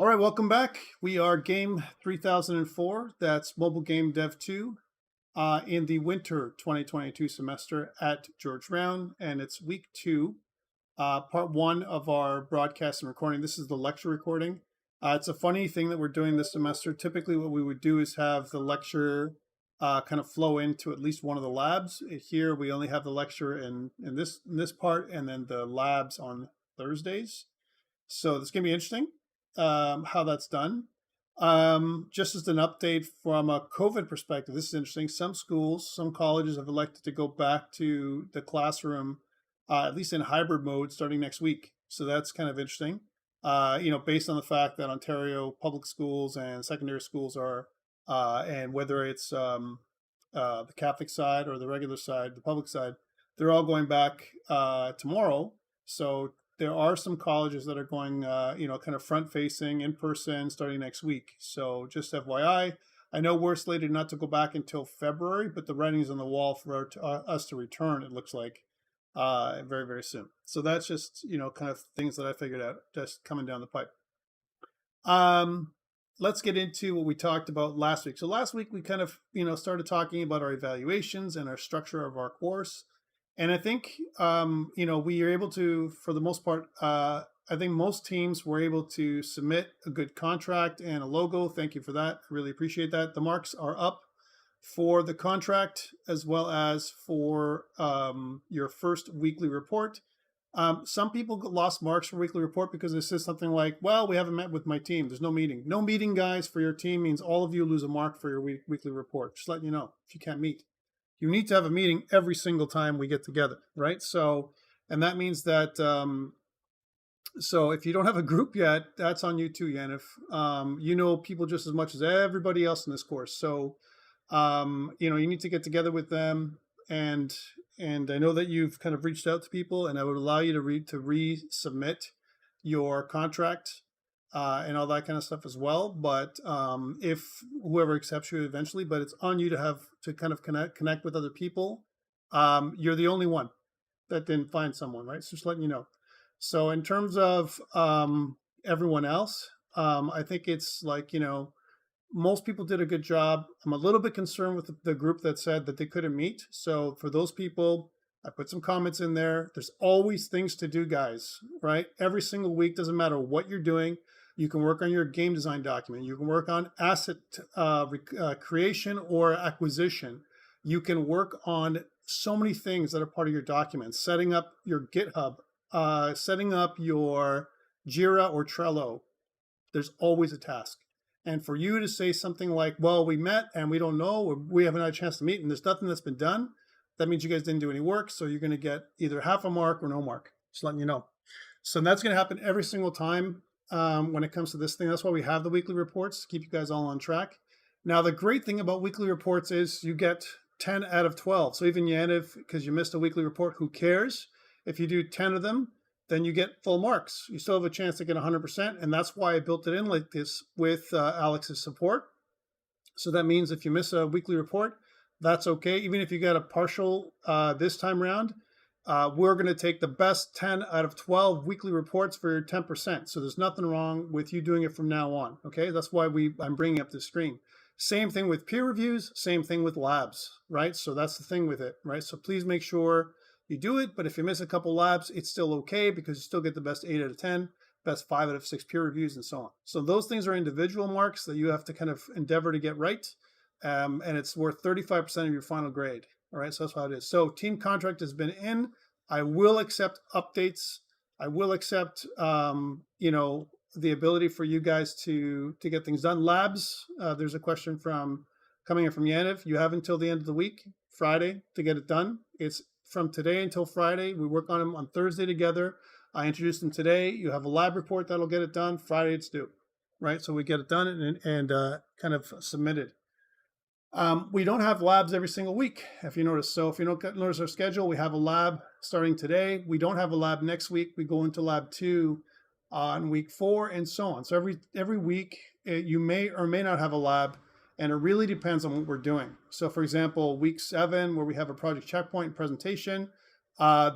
All right, welcome back. We are Game 3004. That's Mobile Game Dev 2 in the winter 2022 semester at George Brown. And it's week 2, part 1 of our broadcast and recording. This is the lecture recording. It's a funny thing that we're doing this semester. Typically what we would do is have the lecture kind of flow into at least one of the labs. Here we only have the lecture in this part and then the labs on Thursdays. So this is going to be interesting how that's done. Just as an update from a COVID perspective, this is interesting. Some schools, some colleges have elected to go back to the classroom, at least in hybrid mode, starting next week. So that's kind of interesting. Based on the fact that Ontario public schools and secondary schools are, and whether it's the Catholic side or the regular side, the public side, they're all going back tomorrow. So there are some colleges that are going, kind of front-facing, in-person, starting next week. So just FYI, I know we're slated not to go back until February, but the writing's on the wall for us to return, it looks like, very, very soon. So that's just, kind of things that I figured out just coming down the pipe. Let's get into what we talked about last week. So last week, we kind of, started talking about our evaluations and our structure of our course. And I think, we are able to, for the most part, I think most teams were able to submit a good contract and a logo. Thank you for that. I really appreciate that. The marks are up for the contract as well as for your first weekly report. Some people lost marks for weekly report because it says something like, well, we haven't met with my team. There's no meeting. No meeting, guys, for your team means all of you lose a mark for your weekly report. Just letting you know if you can't meet. You need to have a meeting every single time we get together, right? So, and that means that, so if you don't have a group yet, that's on you too, Jan. If you know people just as much as everybody else in this course. So, you need to get together with them. And I know that you've kind of reached out to people, and I would allow you to resubmit your contract and all that kind of stuff as well. But if whoever accepts you eventually, but it's on you to kind of connect with other people. You're the only one that didn't find someone, right? So just letting you know. So in terms of everyone else, I think it's like, most people did a good job. I'm a little bit concerned with the group that said that they couldn't meet. So for those people, I put some comments in there. There's always things to do, guys, right? Every single week, doesn't matter what you're doing. You can work on your game design document. You can work on asset creation or acquisition. You can work on so many things that are part of your document. Setting up your GitHub, setting up your Jira or Trello. There's always a task. And for you to say something like, well, we met and we don't know, or we haven't had a chance to meet and there's nothing that's been done, that means you guys didn't do any work. So you're going to get either half a mark or no mark. Just letting you know. So that's going to happen every single time when it comes to this thing. That's why we have the weekly reports to keep you guys all on track. Now, the great thing about weekly reports is you get 10 out of 12. So even Yaniv, because you missed a weekly report, who cares? If you do 10 of them, then you get full marks. You still have a chance to get 100%. And that's why I built it in like this with Alex's support. So that means if you miss a weekly report, that's okay. Even if you got a partial this time around, we're going to take the best 10 out of 12 weekly reports for your 10%. So there's nothing wrong with you doing it from now on. Okay, that's why I'm bringing up the screen. Same thing with peer reviews, same thing with labs, right? So that's the thing with it, right? So please make sure you do it. But if you miss a couple labs, it's still okay because you still get the best 8 out of 10, best 5 out of 6 peer reviews and so on. So those things are individual marks that you have to kind of endeavor to get right. And it's worth 35% of your final grade. All right, so that's how it is. So team contract has been in. I will accept updates. I will accept, the ability for you guys to get things done. Labs, there's a question coming in from Yaniv. You have until the end of the week, Friday, to get it done. It's from today until Friday. We work on them on Thursday together. I introduced them today. You have a lab report that'll get it done. Friday it's due, right? So we get it done and kind of submitted. We don't have labs every single week, if you notice. So if you don't notice our schedule, we have a lab starting today. We don't have a lab next week. We go into lab 2 on week 4 and so on. So every week you may or may not have a lab, and it really depends on what we're doing. So for example, week 7, where we have a project checkpoint presentation,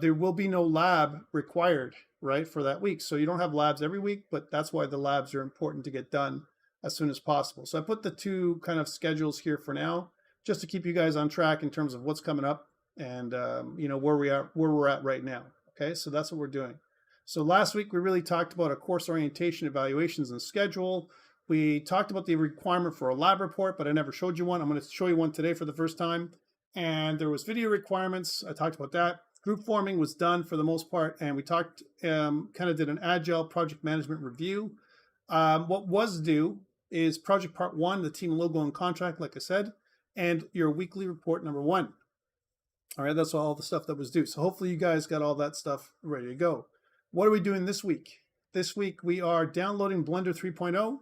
there will be no lab required, right, for that week. So you don't have labs every week, but that's why the labs are important to get done as soon as possible. So I put the two kind of schedules here for now, just to keep you guys on track in terms of what's coming up and you know, where we're at right now. Okay, so that's what we're doing. So last week we really talked about a course orientation, evaluations, and schedule. We talked about the requirement for a lab report, but I never showed you one. I'm going to show you one today for the first time. And there was video requirements. I talked about that. Group forming was done for the most part, and we talked, kind of did an agile project management review. What was due is project part 1, the team logo and contract, like I said, and your weekly report number 1. All right, that's all the stuff that was due. So hopefully you guys got all that stuff ready to go. What are we doing this week? This week we are downloading Blender 3.0,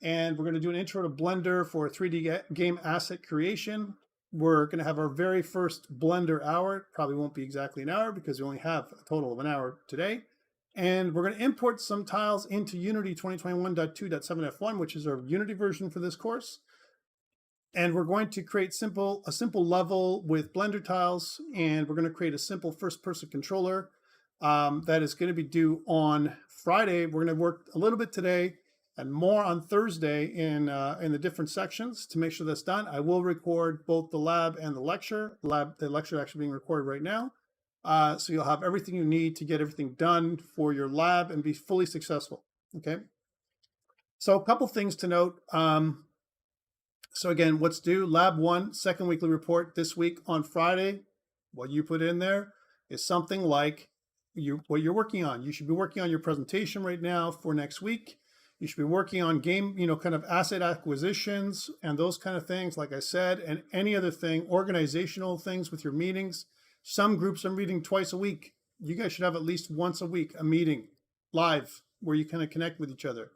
and we're going to do an intro to Blender for 3D game asset creation. We're going to have our very first Blender hour. Probably won't be exactly an hour because we only have a total of an hour today. And we're going to import some tiles into Unity 2021.2.7F1, which is our Unity version for this course. And we're going to create a simple level with Blender tiles, and we're going to create a simple first-person controller that is going to be due on Friday. We're going to work a little bit today and more on Thursday in the different sections to make sure that's done. I will record both the lab and the lecture. The lecture actually being recorded right now. So you'll have everything you need to get everything done for your lab and be fully successful. Okay. So a couple things to note. So again, what's due? Lab 1, second weekly report this week on Friday. What you put in there is something like what you're working on. You should be working on your presentation right now for next week. You should be working on game, kind of asset acquisitions and those kind of things, like I said, and any other thing, organizational things with your meetings. Some groups are meeting twice a week. You guys should have at least once a week a meeting live where you kind of connect with each other.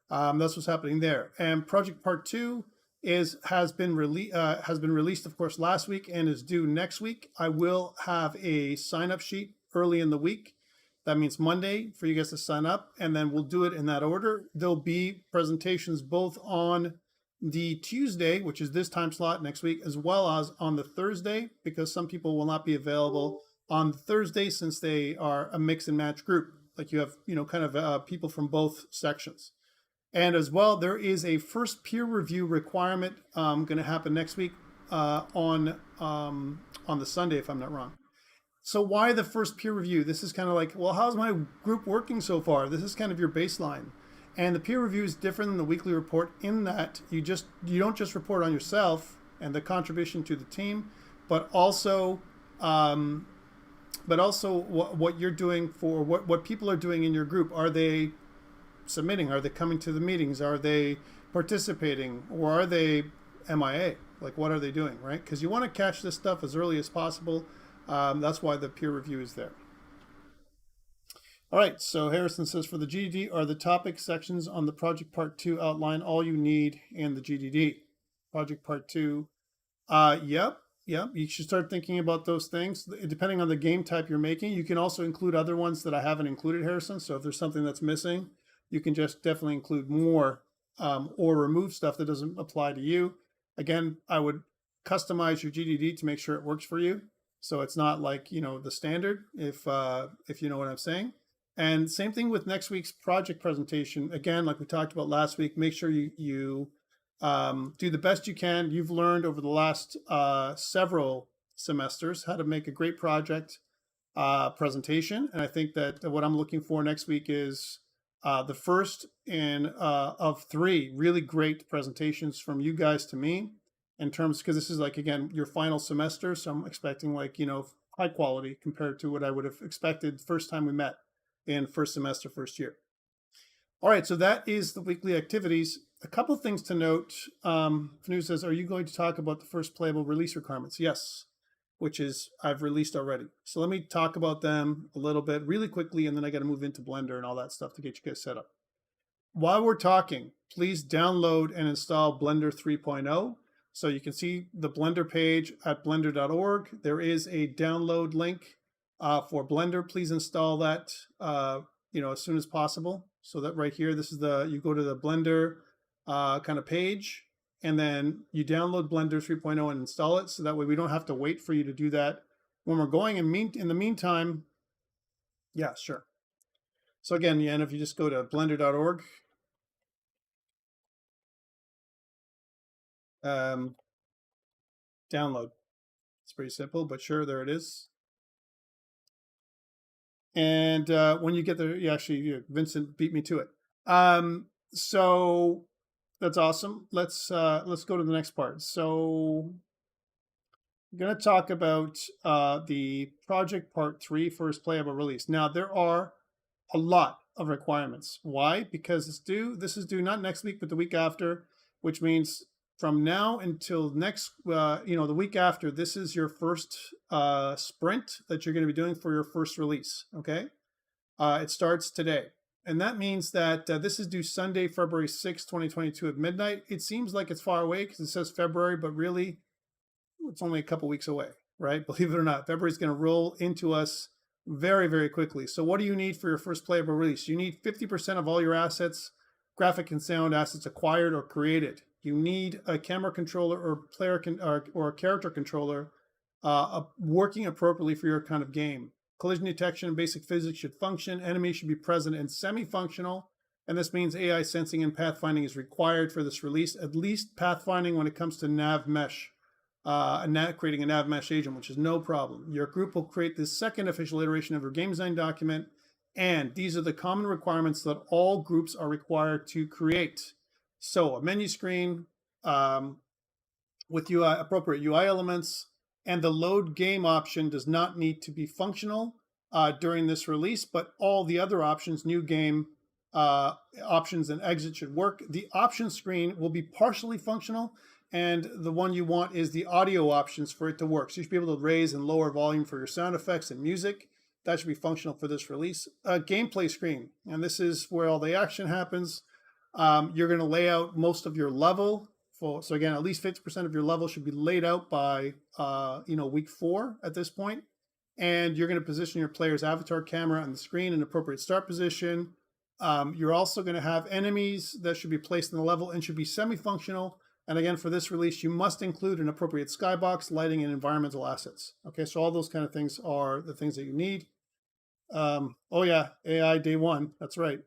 That's what's happening there. And project part 2 has been released, of course, last week and is due next week. I will have a sign-up sheet early in the week. That means Monday for you guys to sign up, and then we'll do it in that order. There'll be presentations both on the Tuesday, which is this time slot next week, as well as on the Thursday, because some people will not be available on Thursday since they are a mix and match group. Like you have, kind of people from both sections. And as well, there is a first peer review requirement going to happen next week on the Sunday, if I'm not wrong. So why the first peer review? This is kind of like, well, how's my group working so far? This is kind of your baseline. And the peer review is different than the weekly report in that you don't just report on yourself and the contribution to the team, but also what you're doing for what people are doing in your group. Are they submitting? Are they coming to the meetings? Are they participating? Or are they MIA? Like, what are they doing, right? Because you want to catch this stuff as early as possible. That's why the peer review is there. All right, so Harrison says, for the GDD, are the topic sections on the project part 2 outline all you need in the GDD? Project part 2, yep. You should start thinking about those things. Depending on the game type you're making, you can also include other ones that I haven't included, Harrison. So if there's something that's missing, you can just definitely include more or remove stuff that doesn't apply to you. Again, I would customize your GDD to make sure it works for you. So it's not like, the standard, if you know what I'm saying. And same thing with next week's project presentation. Again, like we talked about last week, make sure you do the best you can. You've learned over the last several semesters how to make a great project presentation. And I think that what I'm looking for next week is the first of 3 really great presentations from you guys to me in terms, because this is like, again, your final semester. So I'm expecting high quality compared to what I would have expected first time we met in first semester, first year. All right, so that is the weekly activities. A couple of things to note. Fanu says, are you going to talk about the first playable release requirements? Yes, which is I've released already. So let me talk about them a little bit really quickly, and then I got to move into Blender and all that stuff to get you guys set up. While we're talking, please download and install Blender 3.0. So you can see the Blender page at blender.org. There is a download link for Blender. Please install that as soon as possible. So that right here, this is you go to the Blender kind of page, and then you download Blender 3.0 and install it. So that way we don't have to wait for you to do that when we're going in the meantime, yeah, sure. So again, yeah, and if you just go to blender.org, download. It's pretty simple, but sure, there it is. And when you get there, Vincent beat me to it. So that's awesome. Let's go to the next part. So I'm going to talk about the project part 3 for his playable release. Now there are a lot of requirements. Why? Because this is due not next week, but the week after, which means from now until next, the week after, this is your first sprint that you're going to be doing for your first release. Okay, it starts today, and that means that this is due Sunday, February 6, 2022 at midnight. It seems like it's far away because it says February, but really, it's only a couple weeks away, right? Believe it or not, February is going to roll into us very, very quickly. So what do you need for your first playable release? You need 50% of all your assets, graphic and sound assets acquired or created. You need a camera controller or a character controller working appropriately for your kind of game. Collision detection and basic physics should function. Enemies should be present and semi-functional. And this means AI sensing and pathfinding is required for this release, at least pathfinding when it comes to nav mesh. Creating a nav mesh agent, which is no problem. Your group will create the second official iteration of your game design document, and these are the common requirements that all groups are required to create. So a menu screen with appropriate UI elements, and the load game option does not need to be functional during this release, but all the other options, new game options and exit should work. The option screen will be partially functional, and the one you want is the audio options for it to work. So you should be able to raise and lower volume for your sound effects and music. That should be functional for this release. Gameplay screen, and this is where all the action happens. You're going to lay out most of your level. So again, at least 50% of your level should be laid out by week 4 at this point. And you're going to position your player's avatar camera on the screen in appropriate start position. You're also going to have enemies that should be placed in the level and should be semi-functional. And again, for this release, you must include an appropriate skybox, lighting, and environmental assets. Okay, so all those kind of things are the things that you need. Oh yeah, AI day 1, that's right.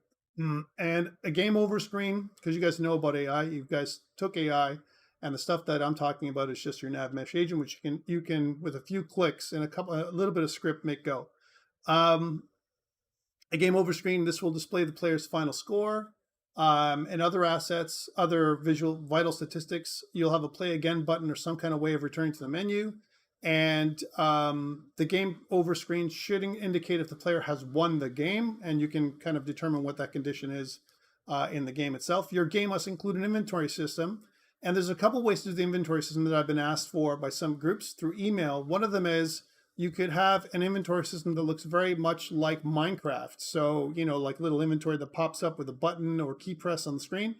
And a game over screen, because you guys know about AI, you guys took AI, and the stuff that I'm talking about is just your nav mesh agent, which you can with a few clicks and a little bit of script make go. A game over screen, this will display the player's final score. And other assets, other visual vital statistics. You'll have a play again button or some kind of way of returning to the menu. And the game over screen should indicate if the player has won the game, and you can kind of determine what that condition is in the game itself. Your game must include an inventory system. And there's a couple ways to do the inventory system that I've been asked for by some groups through email. One of them is you could have an inventory system that looks very much like Minecraft. So, like little inventory that pops up with a button or key press on the screen.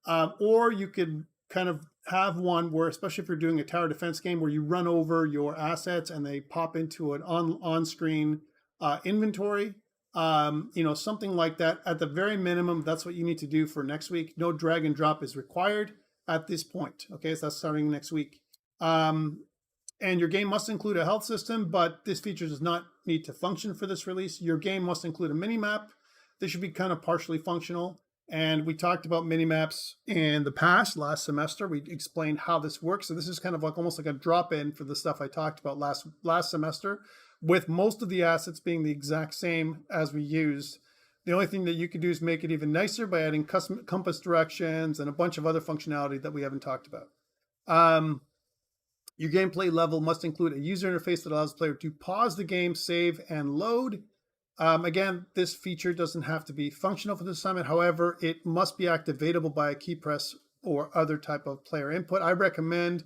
Or you could kind of have one where, especially if you're doing a tower defense game, where you run over your assets and they pop into an on-screen inventory. Something like that. At the very minimum, that's what you need to do for next week. No drag and drop is required at this point. Okay, so that's starting next week. And your game must include a health system, but this feature does not need to function for this release. Your game must include a mini-map. This should be kind of partially functional. And we talked about mini-maps in the past, last semester. We explained how this works. So this is kind of like almost like a drop-in for the stuff I talked about last semester, with most of the assets being the exact same as we used. The only thing that you could do is make it even nicer by adding custom compass directions and a bunch of other functionality that we haven't talked about. Your gameplay level must include a user interface that allows the player to pause the game, save, and load. Again, this feature doesn't have to be functional for this assignment. However, it must be activatable by a key press or other type of player input. I recommend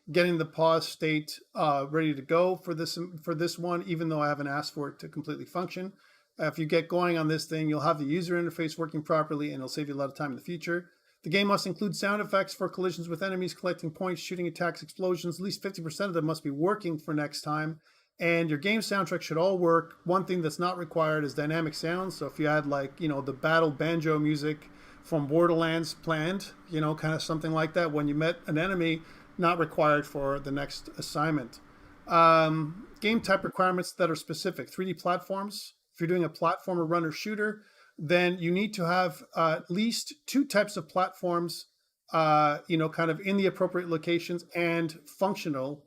getting the pause state ready to go for this one, even though I haven't asked for it to completely function. If you get going on this thing, you'll have the user interface working properly, and it'll save you a lot of time in the future. The game must include sound effects for collisions with enemies, collecting points, shooting attacks, explosions. At least 50% of them must be working for next time. And your game soundtrack should all work. One thing that's not required is dynamic sounds. So if you had the battle banjo music from Borderlands planned, kind of something like that when you met an enemy, not required for the next assignment. Game type requirements that are specific. 3D platforms. If you're doing a platformer, runner, shooter, then you need to have at least 2 types of platforms, kind of in the appropriate locations and functional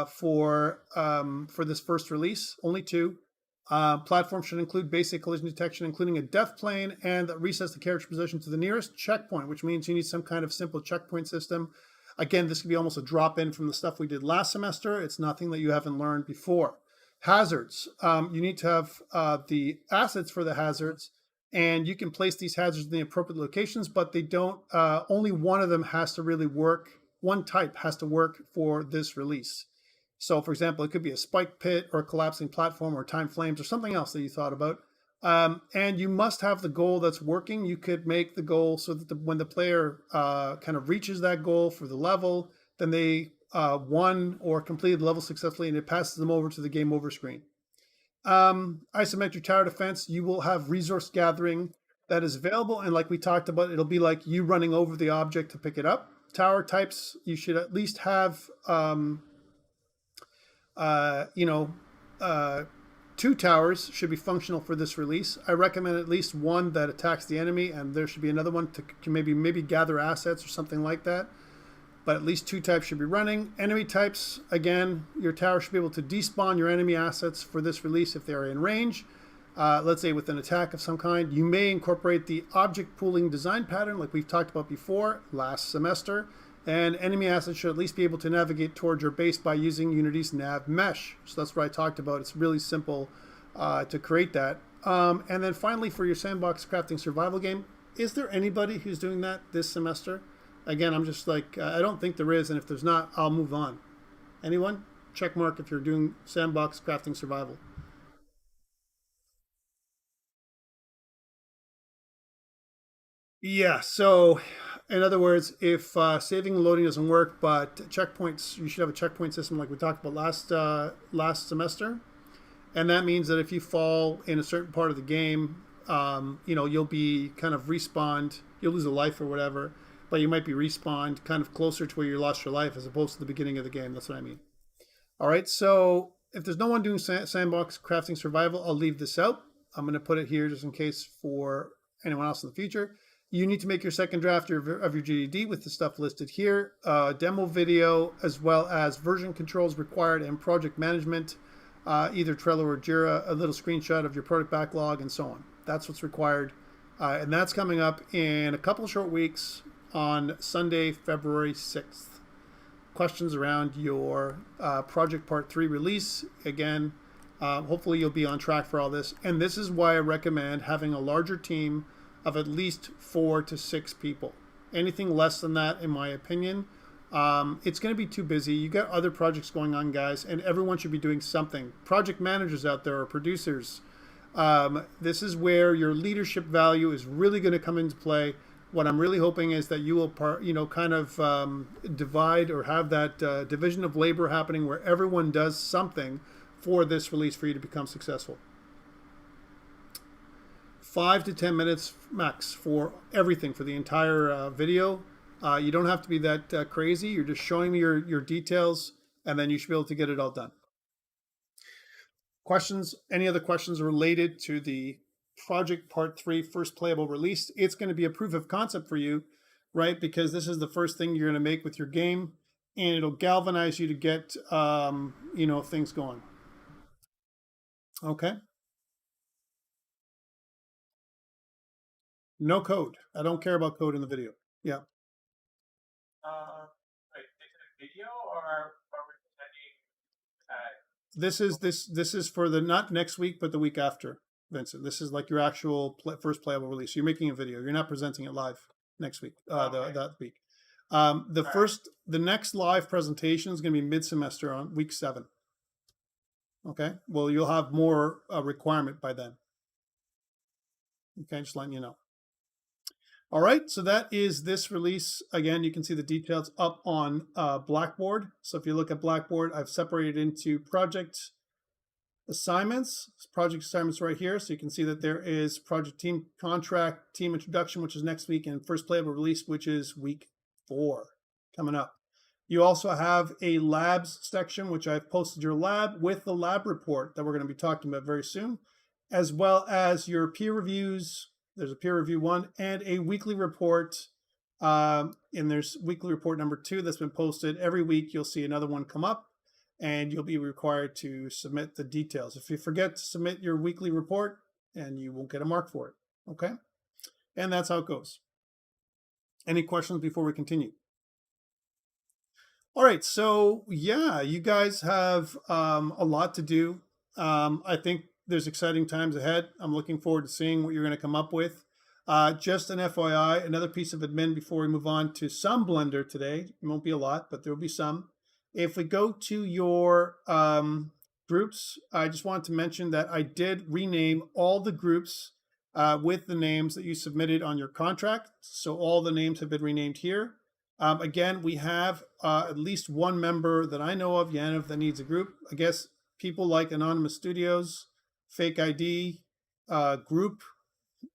for this first release. Only 2. Platform should include basic collision detection, including a depth plane, and that resets the character position to the nearest checkpoint, which means you need some kind of simple checkpoint system. Again, this could be almost a drop-in from the stuff we did last semester. It's nothing that you haven't learned before. Hazards. You need to have the assets for the hazards, and you can place these hazards in the appropriate locations, but they don't, only one of them has to really work. One type has to work for this release. So, for example, it could be a spike pit or a collapsing platform or time flames or something else that you thought about. And you must have the goal that's working. You could make the goal so that when the player kind of reaches that goal for the level, then they won or completed the level successfully, and it passes them over to the game over screen. Isometric tower defense, you will have resource gathering that is available. And like we talked about, it'll be like you running over the object to pick it up. Tower types, you should at least have 2 towers should be functional for this release. I recommend at least 1 that attacks the enemy, and there should be another one to maybe gather assets or something like that. But at least 2 types should be running. Enemy types, again, your tower should be able to despawn your enemy assets for this release if they are in range. Let's say with an attack of some kind. You may incorporate the object pooling design pattern like we've talked about before last semester. And enemy assets should at least be able to navigate towards your base by using Unity's nav mesh. So that's what I talked about. It's really simple to create that. And then finally, for your sandbox crafting survival game, is there anybody who's doing that this semester? Again, I'm just like, I don't think there is. And if there's not, I'll move on. Anyone? Check mark if you're doing sandbox crafting survival. Yeah, so in other words, if saving and loading doesn't work, but checkpoints, you should have a checkpoint system like we talked about last semester. And that means that if you fall in a certain part of the game, you'll be kind of respawned, you'll lose a life or whatever, but you might be respawned kind of closer to where you lost your life as opposed to the beginning of the game. That's what I mean. All right, so if there's no one doing sandbox crafting survival, I'll leave this out. I'm going to put it here just in case for anyone else in the future. You need to make your second draft of your GDD with the stuff listed here, demo video, as well as version controls required and project management, either Trello or Jira, a little screenshot of your product backlog, and so on. That's what's required. And that's coming up in a couple short weeks on Sunday, February 6th. Questions around your Project Part 3 release. Again, hopefully you'll be on track for all this. And this is why I recommend having a larger team of at least 4 to 6 people. Anything less than that, in my opinion, it's going to be too busy. You got other projects going on, guys, and everyone should be doing something. Project managers out there or producers. This is where your leadership value is really going to come into play. What I'm really hoping is that you will, kind of divide or have that division of labor happening where everyone does something for this release for you to become successful. 5 to 10 minutes max for everything, for the entire video. You don't have to be that crazy. You're just showing me your details, and then you should be able to get it all done. Questions? Any other questions related to the Project Part 3 first playable release? It's going to be a proof of concept for you, right? Because this is the first thing you're going to make with your game, and it'll galvanize you to get, things going. Okay. No code. I don't care about code in the video. Yeah. Wait, is it a video or are we pretending? This is for the not next week, but the week after, Vincent. This is like your actual first playable release. You're making a video. You're not presenting it live next week. That week. The next live presentation is going to be mid-semester on week 7. Okay. Well, you'll have more requirement by then. Okay, just letting you know. All right, so that is this release. Again, you can see the details up on Blackboard. So if you look at Blackboard, I've separated into project assignments. Project assignments right here. So you can see that there is project team contract, team introduction, which is next week, and first playable release, which is week 4 coming up. You also have a labs section, which I've posted your lab with the lab report that we're going to be talking about very soon, as well as your peer reviews. There's a peer review 1 and a weekly report. And there's weekly report number 2 that's been posted. Every week you'll see another one come up, and you'll be required to submit the details. If you forget to submit your weekly report, and you won't get a mark for it. Okay? And that's how it goes. Any questions before we continue? All right, so yeah, you guys have a lot to do. I think there's exciting times ahead. I'm looking forward to seeing what you're going to come up with. Just an FYI, another piece of admin before we move on to some Blender today. It won't be a lot, but there will be some. If we go to your groups, I just wanted to mention that I did rename all the groups with the names that you submitted on your contract. So all the names have been renamed here. Again, we have at least one member that I know of, Yanov, that needs a group. I guess people like Anonymous Studios, Fake ID, Group,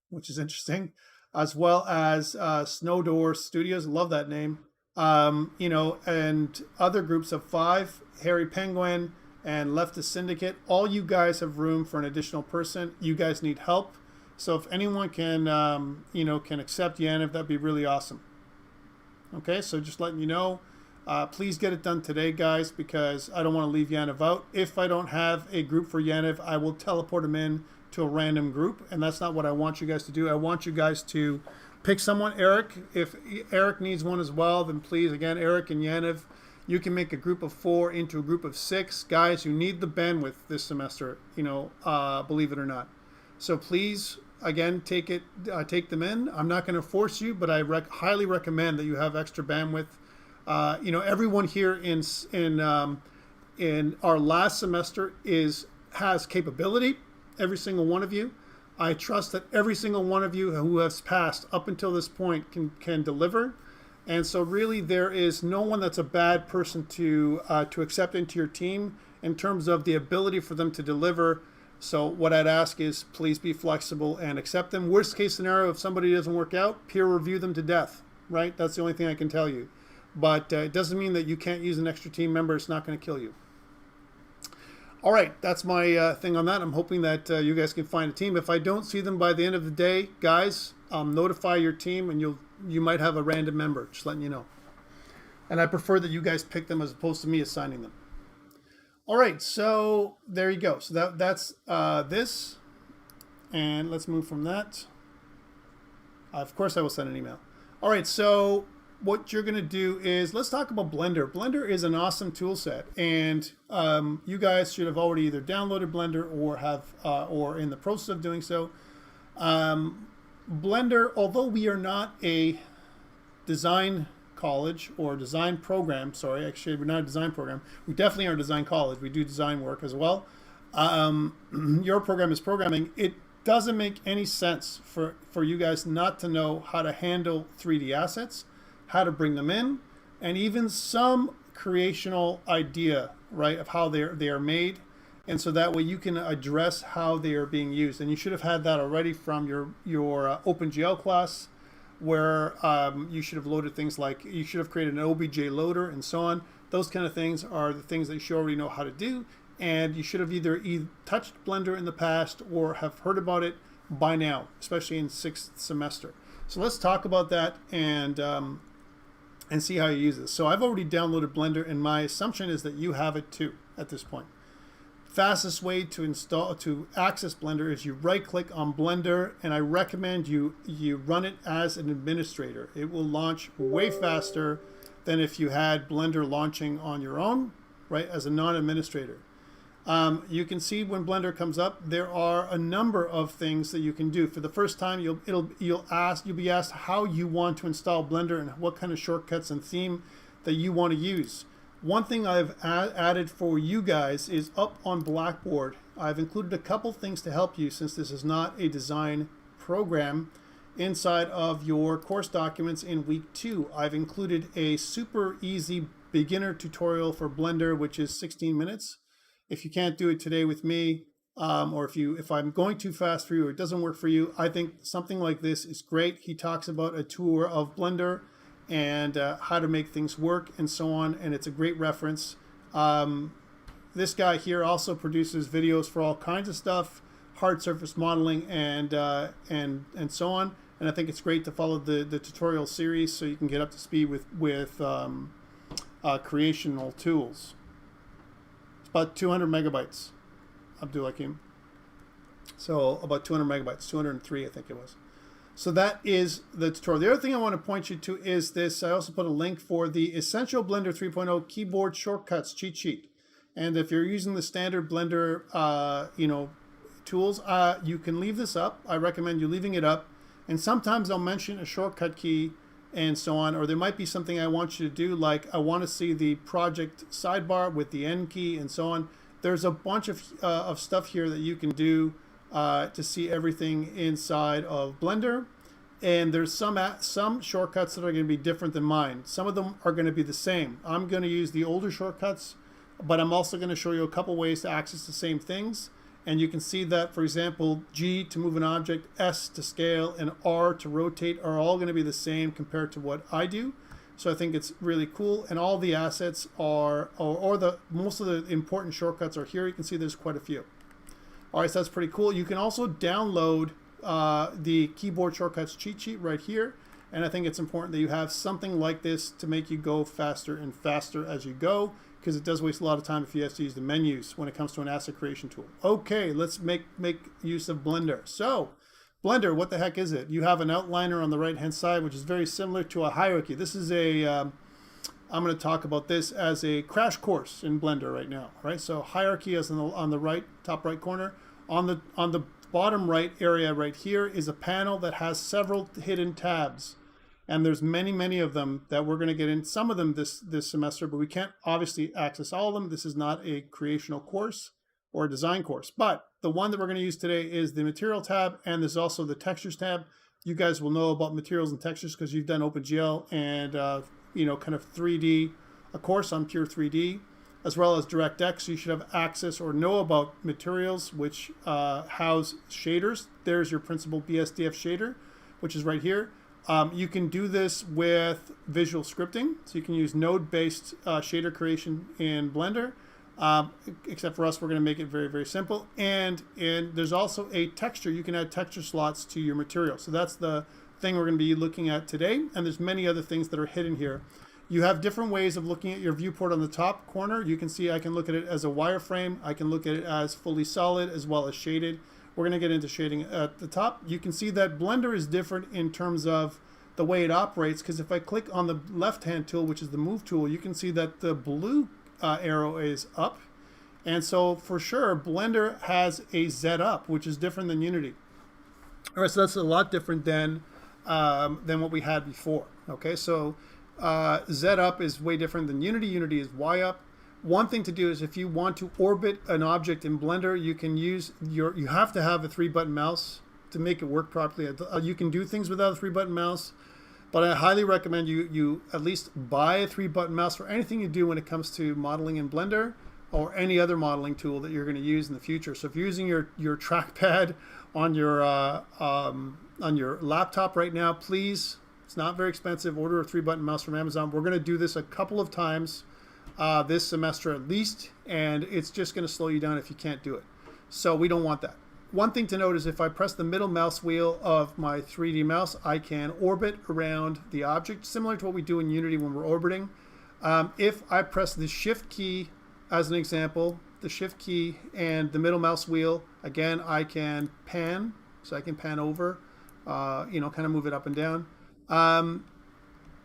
which is interesting, as well as Snowdoor Studios. Love that name. You know, and other groups of 5, Harry Penguin and Leftist Syndicate. All you guys have room for an additional person. You guys need help. So if anyone can, you know, can accept Yanov, that'd be really awesome. Okay, so just letting you know, please get it done today, guys, because I don't want to leave Yanov out. If I don't have a group for Yanov, I will teleport him in to a random group, and that's not what I want you guys to do. I want you guys to pick someone. Eric, if Eric needs one as well, then please, again, Eric and Yanov, you can make a group of 4 into a group of 6. Guys, you need the bandwidth this semester, you know, believe it or not. So please, again, take them in. I'm not going to force you, but I highly recommend that you have extra bandwidth. You know, everyone here in our last semester has capability. Every single one of you. I trust that every single one of you who has passed up until this point can deliver. And so really there is no one that's a bad person to accept into your team in terms of the ability for them to deliver. So what I'd ask is please be flexible and accept them. Worst case scenario, if somebody doesn't work out, peer review them to death, right? That's the only thing I can tell you. But it doesn't mean that you can't use an extra team member. It's not going to kill you. All right, that's my thing on that. I'm hoping that you guys can find a team. If I don't see them by the end of the day, guys, notify your team, and you might have a random member, just letting you know. And I prefer that you guys pick them as opposed to me assigning them. All right, so there you go. So that's this, and let's move from that. Of course, I will send an email. All right, so what you're going to do is let's talk about Blender. Blender is an awesome tool set, and you guys should have already either downloaded Blender or have or in the process of doing so. Blender, although we are not a design college or design program, sorry, actually we're not a design program. We definitely are a design college. We do design work as well. Your program is programming. It doesn't make any sense for you guys not to know how to handle 3D assets, how to bring them in, and even some creational idea, right, of how they are made. And so that way you can address how they are being used. And you should have had that already from your OpenGL class, where you should have loaded things like, you should have created an OBJ loader and so on. Those kind of things are the things that you should already know how to do. And you should have either touched Blender in the past or have heard about it by now, especially in 6th semester. So let's talk about that and see how you use this. So I've already downloaded Blender, and my assumption is that you have it too at this point. Fastest way to access Blender is you right-click on Blender, and I recommend you run it as an administrator. It will launch way faster than if you had Blender launching on your own, right, as a non-administrator. You can see when Blender comes up, there are a number of things that you can do. For the first time, you'll be asked how you want to install Blender and what kind of shortcuts and theme that you want to use. One thing I've added for you guys is up on Blackboard. I've included a couple things to help you, since this is not a design program. Inside of your course documents in week 2, I've included a super easy beginner tutorial for Blender, which is 16 minutes. If you can't do it today with me, or if I'm going too fast for you or it doesn't work for you, I think something like this is great. He talks about a tour of Blender and how to make things work and so on. And it's a great reference. This guy here also produces videos for all kinds of stuff, hard surface modeling and so on. And I think it's great to follow the tutorial series so you can get up to speed with creational tools. It's about 200 megabytes, Abdul Hakim. So about 200 megabytes, 203 I think it was. So that is the tutorial. The other thing I want to point you to is this. I also put a link for the Essential Blender 3.0 Keyboard Shortcuts Cheat Sheet. And if you're using the standard Blender, tools, you can leave this up. I recommend you leaving it up. And sometimes I'll mention a shortcut key and so on, or there might be something I want you to do, like I want to see the project sidebar with the N key and so on. There's a bunch of stuff here that you can do to see everything inside of Blender. And there's some shortcuts that are going to be different than mine. Some of them are going to be the same. I'm going to use the older shortcuts, but I'm also going to show you a couple ways to access the same things. And you can see that, for example, G to move an object, S to scale, and R to rotate are all going to be the same compared to what I do. So I think it's really cool. And all the assets are, most of the important shortcuts are here. You can see there's quite a few. All right, so that's pretty cool. You can also download the keyboard shortcuts cheat sheet right here. And I think it's important that you have something like this to make you go faster and faster as you go, because it does waste a lot of time if you have to use the menus when it comes to an asset creation tool. Okay, let's make use of Blender. So Blender, what the heck is it? You have an outliner on the right hand side, which is very similar to a hierarchy. This is a, I'm going to talk about this as a crash course in Blender right now, right? So hierarchy is on the right, top right corner. On the bottom right area right here is a panel that has several hidden tabs. And there's many of them that we're going to get in, some of them this semester, but we can't obviously access all of them. This is not a creational course or a design course. But the one that we're going to use today is the material tab, and there's also the textures tab. You guys will know about materials and textures because you've done OpenGL and kind of 3D, a course on pure 3D, as well as DirectX. You should have access or know about materials, which house shaders. There's your principal BSDF shader, which is right here. You can do this with visual scripting, so you can use node-based shader creation in Blender. Except for us, we're going to make it very simple. And there's also a texture. You can add texture slots to your material. So that's the thing we're going to be looking at today. And there's many other things that are hidden here. You have different ways of looking at your viewport on the top corner. You can see I can look at it as a wireframe. I can look at it as fully solid as well as shaded. We're going to get into shading at the top. You can see that Blender is different in terms of the way it operates, because if I click on the left-hand tool, which is the move tool, you can see that the blue arrow is up. And so for sure, Blender has a Z up, which is different than Unity. All right, so that's a lot different than what we had before. Okay, so Z up is way different than Unity. Unity is Y up. One thing to do is if you want to orbit an object in Blender, you can use you have to have a 3-button mouse to make it work properly. You can do things without a 3-button mouse, but I highly recommend you at least buy a 3-button mouse for anything you do when it comes to modeling in Blender or any other modeling tool that you're going to use in the future. So if you're using your trackpad on your laptop right now, please, it's not very expensive, order a 3-button mouse from Amazon. We're going to do this a couple of times this semester at least, and it's just going to slow you down if you can't do it. So we don't want that. One thing to note is if I press the middle mouse wheel of my 3D mouse, I can orbit around the object, similar to what we do in Unity when we're orbiting. If I press the Shift key, as an example, the Shift key and the middle mouse wheel, again, I can pan, so I can pan over, kind of move it up and down.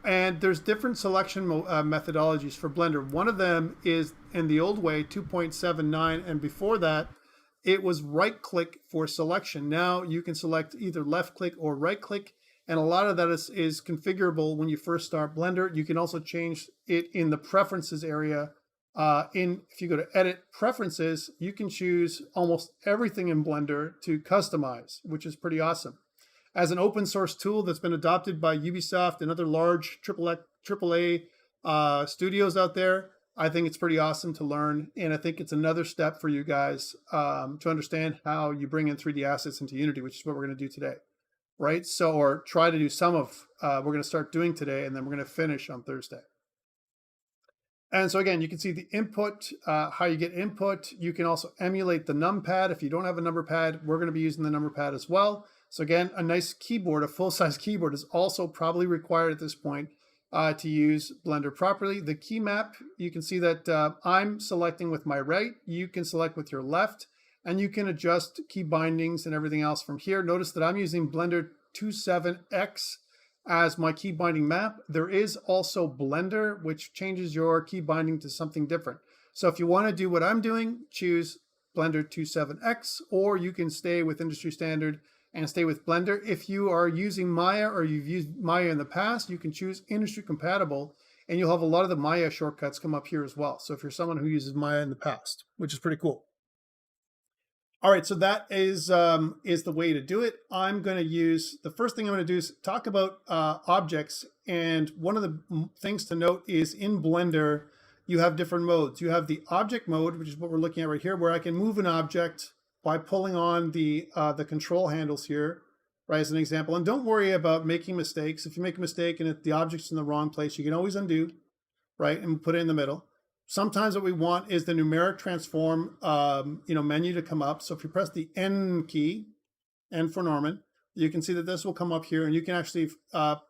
And there's different selection methodologies for Blender. One of them is, in the old way, 2.79, and before that, it was right-click for selection. Now you can select either left-click or right-click, and a lot of that is configurable when you first start Blender. You can also change it in the Preferences area. If you go to Edit Preferences, you can choose almost everything in Blender to customize, which is pretty awesome. As an open source tool that's been adopted by Ubisoft and other large AAA studios out there, I think it's pretty awesome to learn. And I think it's another step for you guys to understand how you bring in 3D assets into Unity, which is what we're going to do today. right? So, or try to do some of, we're going to start doing today, and then we're going to finish on Thursday. And so again, you can see the input, how you get input. You can also emulate the numpad. If you don't have a number pad, we're going to be using the number pad as well. So again, a nice keyboard, a full-size keyboard is also probably required at this point to use Blender properly. The key map, you can see that I'm selecting with my right. You can select with your left, and you can adjust key bindings and everything else from here. Notice that I'm using Blender 27X as my key binding map. There is also Blender, which changes your key binding to something different. So if you want to do what I'm doing, choose Blender 27X, or you can stay with industry standard and stay with Blender. If you are using Maya or you've used Maya in the past, you can choose industry compatible, and you'll have a lot of the Maya shortcuts come up here as well. So if you're someone who uses Maya in the past, which is pretty cool. All right, so that is the way to do it. I'm going to use, the first thing I'm going to do is talk about objects. And one of the things to note is in Blender, you have different modes. You have the object mode, which is what we're looking at right here, where I can move an object by pulling on the control handles here, right, as an example. And don't worry about making mistakes. If you make a mistake and if the object's in the wrong place, you can always undo, right, and put it in the middle. Sometimes what we want is the numeric transform menu to come up. So if you press the N key, N for Norman, you can see that this will come up here, and you can actually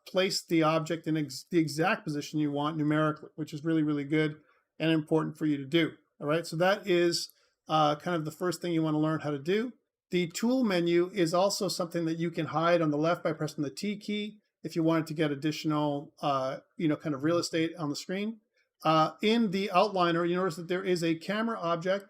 place the object in the exact position you want numerically, which is really, really good and important for you to do. All right, so that is kind of the first thing you want to learn how to do. The tool menu is also something that you can hide on the left by pressing the T key if you wanted to get additional kind of real estate on the screen. In the outliner, you notice that there is a camera object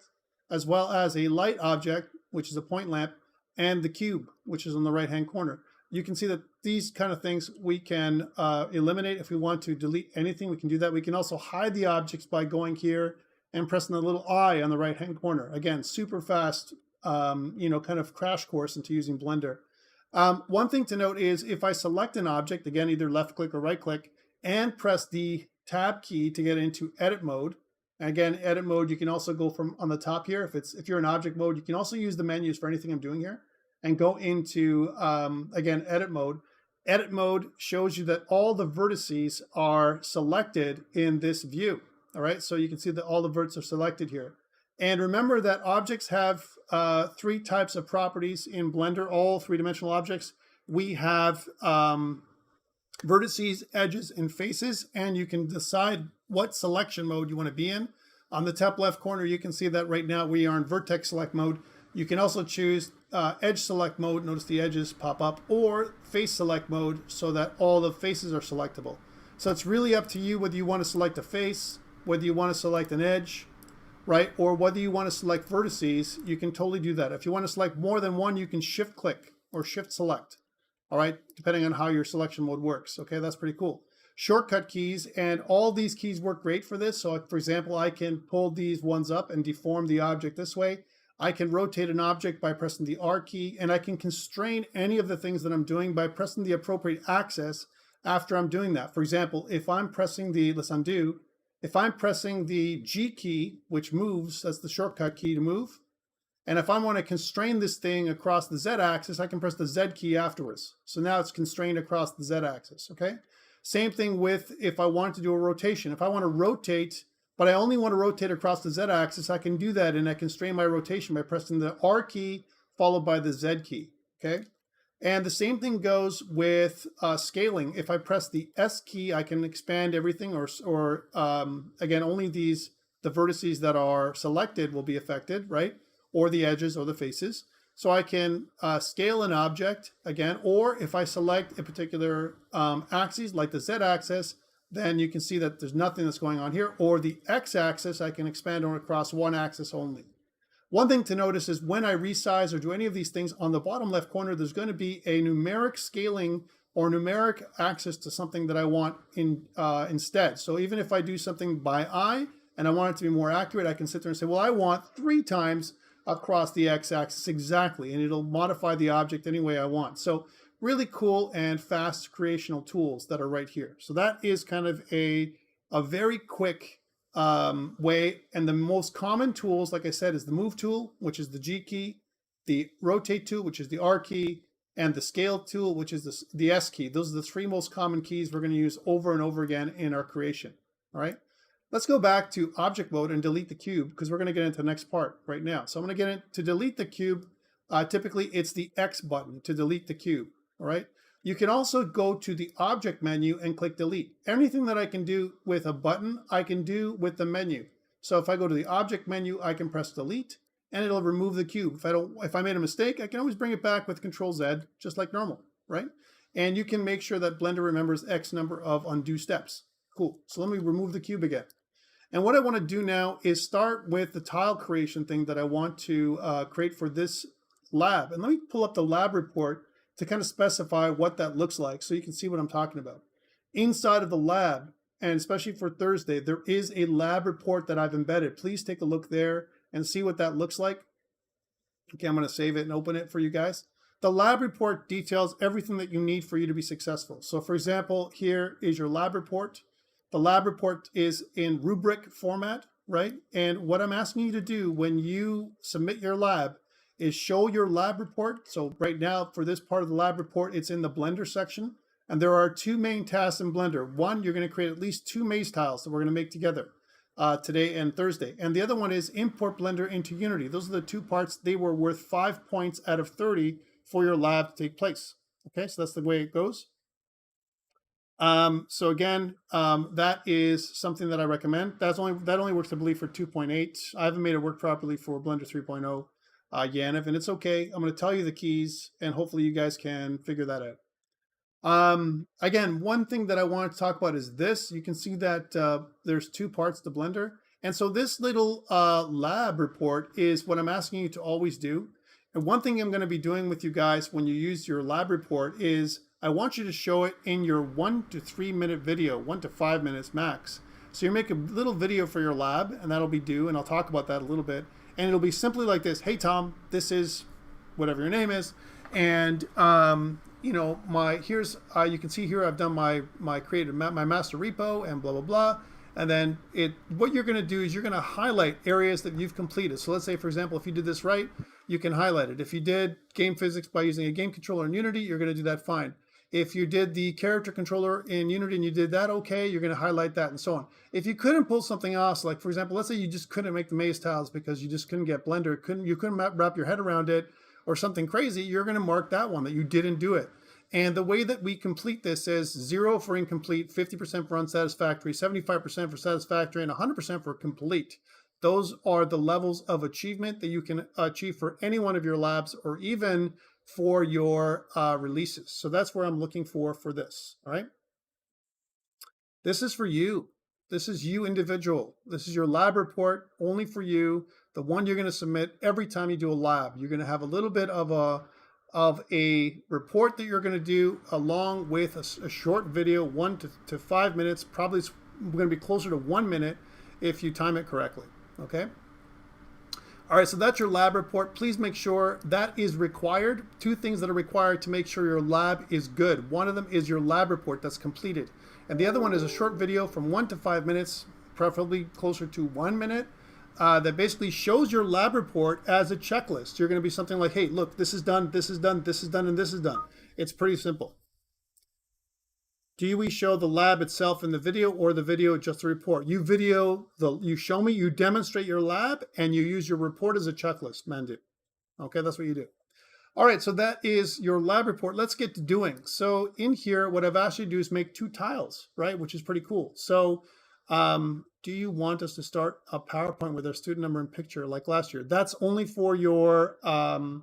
as well as a light object, which is a point lamp, and the cube, which is on the right-hand corner. You can see that these kind of things we can eliminate. If we want to delete anything, we can do that. We can also hide the objects by going here and pressing the little I on the right-hand corner. Again, super fast, kind of crash course into using Blender. One thing to note is if I select an object, again, either left click or right click, and press the Tab key to get into edit mode. And again, edit mode, you can also go from on the top here. If you're in object mode, you can also use the menus for anything I'm doing here and go into, again, edit mode. Edit mode shows you that all the vertices are selected in this view. All right, so you can see that all the verts are selected here. And remember that objects have three types of properties in Blender, all three-dimensional objects. We have vertices, edges, and faces, and you can decide what selection mode you want to be in. On the top left corner, you can see that right now we are in vertex select mode. You can also choose edge select mode, notice the edges pop up, or face select mode so that all the faces are selectable. So it's really up to you whether you want to select a face, whether you want to select an edge, right, or whether you want to select vertices. You can totally do that. If you want to select more than one, you can shift click or shift select. All right, depending on how your selection mode works. Okay, that's pretty cool. Shortcut keys, and all these keys work great for this. So for example, I can pull these ones up and deform the object this way. I can rotate an object by pressing the R key, and I can constrain any of the things that I'm doing by pressing the appropriate axis after I'm doing that. For example, if I'm pressing let's undo, if I'm pressing the G key, which moves, that's the shortcut key to move. And if I want to constrain this thing across the Z-axis, I can press the Z key afterwards. So now it's constrained across the Z-axis, okay? Same thing with if I want to do a rotation. If I want to rotate, but I only want to rotate across the Z-axis, I can do that, and I constrain my rotation by pressing the R key followed by the Z key, okay? And the same thing goes with scaling. If I press the S key, I can expand everything, or again, only the vertices that are selected will be affected, right? Or the edges or the faces. So I can scale an object again, or if I select a particular axis like the Z-axis, then you can see that there's nothing that's going on here. Or the X-axis, I can expand on across one axis only. One thing to notice is when I resize or do any of these things, on the bottom left corner, there's going to be a numeric scaling or numeric access to something that I want instead. So even if I do something by eye and I want it to be more accurate, I can sit there and say, well, I want 3 times across the X-axis exactly, and it'll modify the object any way I want. So really cool and fast creational tools that are right here. So that is kind of a very quick way. And the most common tools, like I said, is the move tool, which is the G key, the rotate tool, which is the R key, and the scale tool, which is the S key. Those are the three most common keys we're going to use over and over again in our creation. All right. Let's go back to object mode and delete the cube, because we're going to get into the next part right now. So I'm going to get to delete the cube. Typically, it's the X button to delete the cube. All right. You can also go to the object menu and click delete. Anything that I can do with a button, I can do with the menu. So if I go to the object menu, I can press delete and it'll remove the cube. If I made a mistake, I can always bring it back with Control Z, just like normal, right? And you can make sure that Blender remembers X number of undo steps. Cool. So let me remove the cube again. And what I want to do now is start with the tile creation thing that I want to create for this lab. And let me pull up the lab report to kind of specify what that looks like so you can see what I'm talking about. Inside of the lab, and especially for Thursday, there is a lab report that I've embedded. Please take a look there and see what that looks like. Okay, I'm going to save it and open it for you guys. The lab report details everything that you need for you to be successful. So for example, here is your lab report. The lab report is in rubric format, right? And what I'm asking you to do when you submit your lab is show your lab report. So right now for this part of the lab report, it's in the Blender section. And there are two main tasks in Blender. One, you're going to create at least 2 maze tiles that we're going to make together today and Thursday. And the other one is import Blender into Unity. Those are the 2 parts. They were worth 5 points out of 30 for your lab to take place. Okay, so that's the way it goes. So again, that is something that I recommend. That only works, I believe, for 2.8. I haven't made it work properly for Blender 3.0. Yaniv, and it's okay. I'm going to tell you the keys, and hopefully you guys can figure that out. Again, one thing that I want to talk about is this. You can see that there's 2 parts to Blender. And so this little lab report is what I'm asking you to always do. And one thing I'm going to be doing with you guys when you use your lab report is I want you to show it in your 1 to 3 minute video, 1 to 5 minutes max. So you make a little video for your lab, and that'll be due, and I'll talk about that a little bit. And it'll be simply like this. Hey, Tom, this is whatever your name is. And, you know, here's, you can see here I've done my created my master repo and blah, blah, blah. And then what you're going to do is you're going to highlight areas that you've completed. So let's say, for example, if you did this right, you can highlight it. If you did game physics by using a game controller in Unity, you're going to do that fine. If you did the character controller in Unity and you did that okay, you're going to highlight that and so on. If you couldn't pull something else, like for example, let's say you just couldn't make the maze tiles because you just couldn't get Blender, you couldn't wrap your head around it or something crazy, you're going to mark that one that you didn't do it. And the way that we complete this is 0 for incomplete, 50% for unsatisfactory, 75% for satisfactory, and 100% for complete. Those are the levels of achievement that you can achieve for any one of your labs or even for your releases. So that's where I'm looking for this, all right? This is for you. This is you individual. This is your lab report only for you, the one you're going to submit every time you do a lab. You're going to have a little bit of a report that you're going to do along with a short video, 1 to 5 minutes. Probably it's going to be closer to 1 minute if you time it correctly, okay? All right, so that's your lab report. Please make sure that is required. 2 things that are required to make sure your lab is good. One of them is your lab report that's completed. And the other one is a short video from 1 to 5 minutes, preferably closer to 1 minute, that basically shows your lab report as a checklist. You're going to be something like, hey, look, this is done, this is done, this is done, and this is done. It's pretty simple. Do we show the lab itself in the video or the video just the report? You show me, you demonstrate your lab, and you use your report as a checklist, Mandu. Okay, that's what you do. All right, so that is your lab report. Let's get to doing. So in here, what I've asked you to do is make 2 tiles, right? Which is pretty cool. So do you want us to start a PowerPoint with our student number and picture like last year? That's only for your, the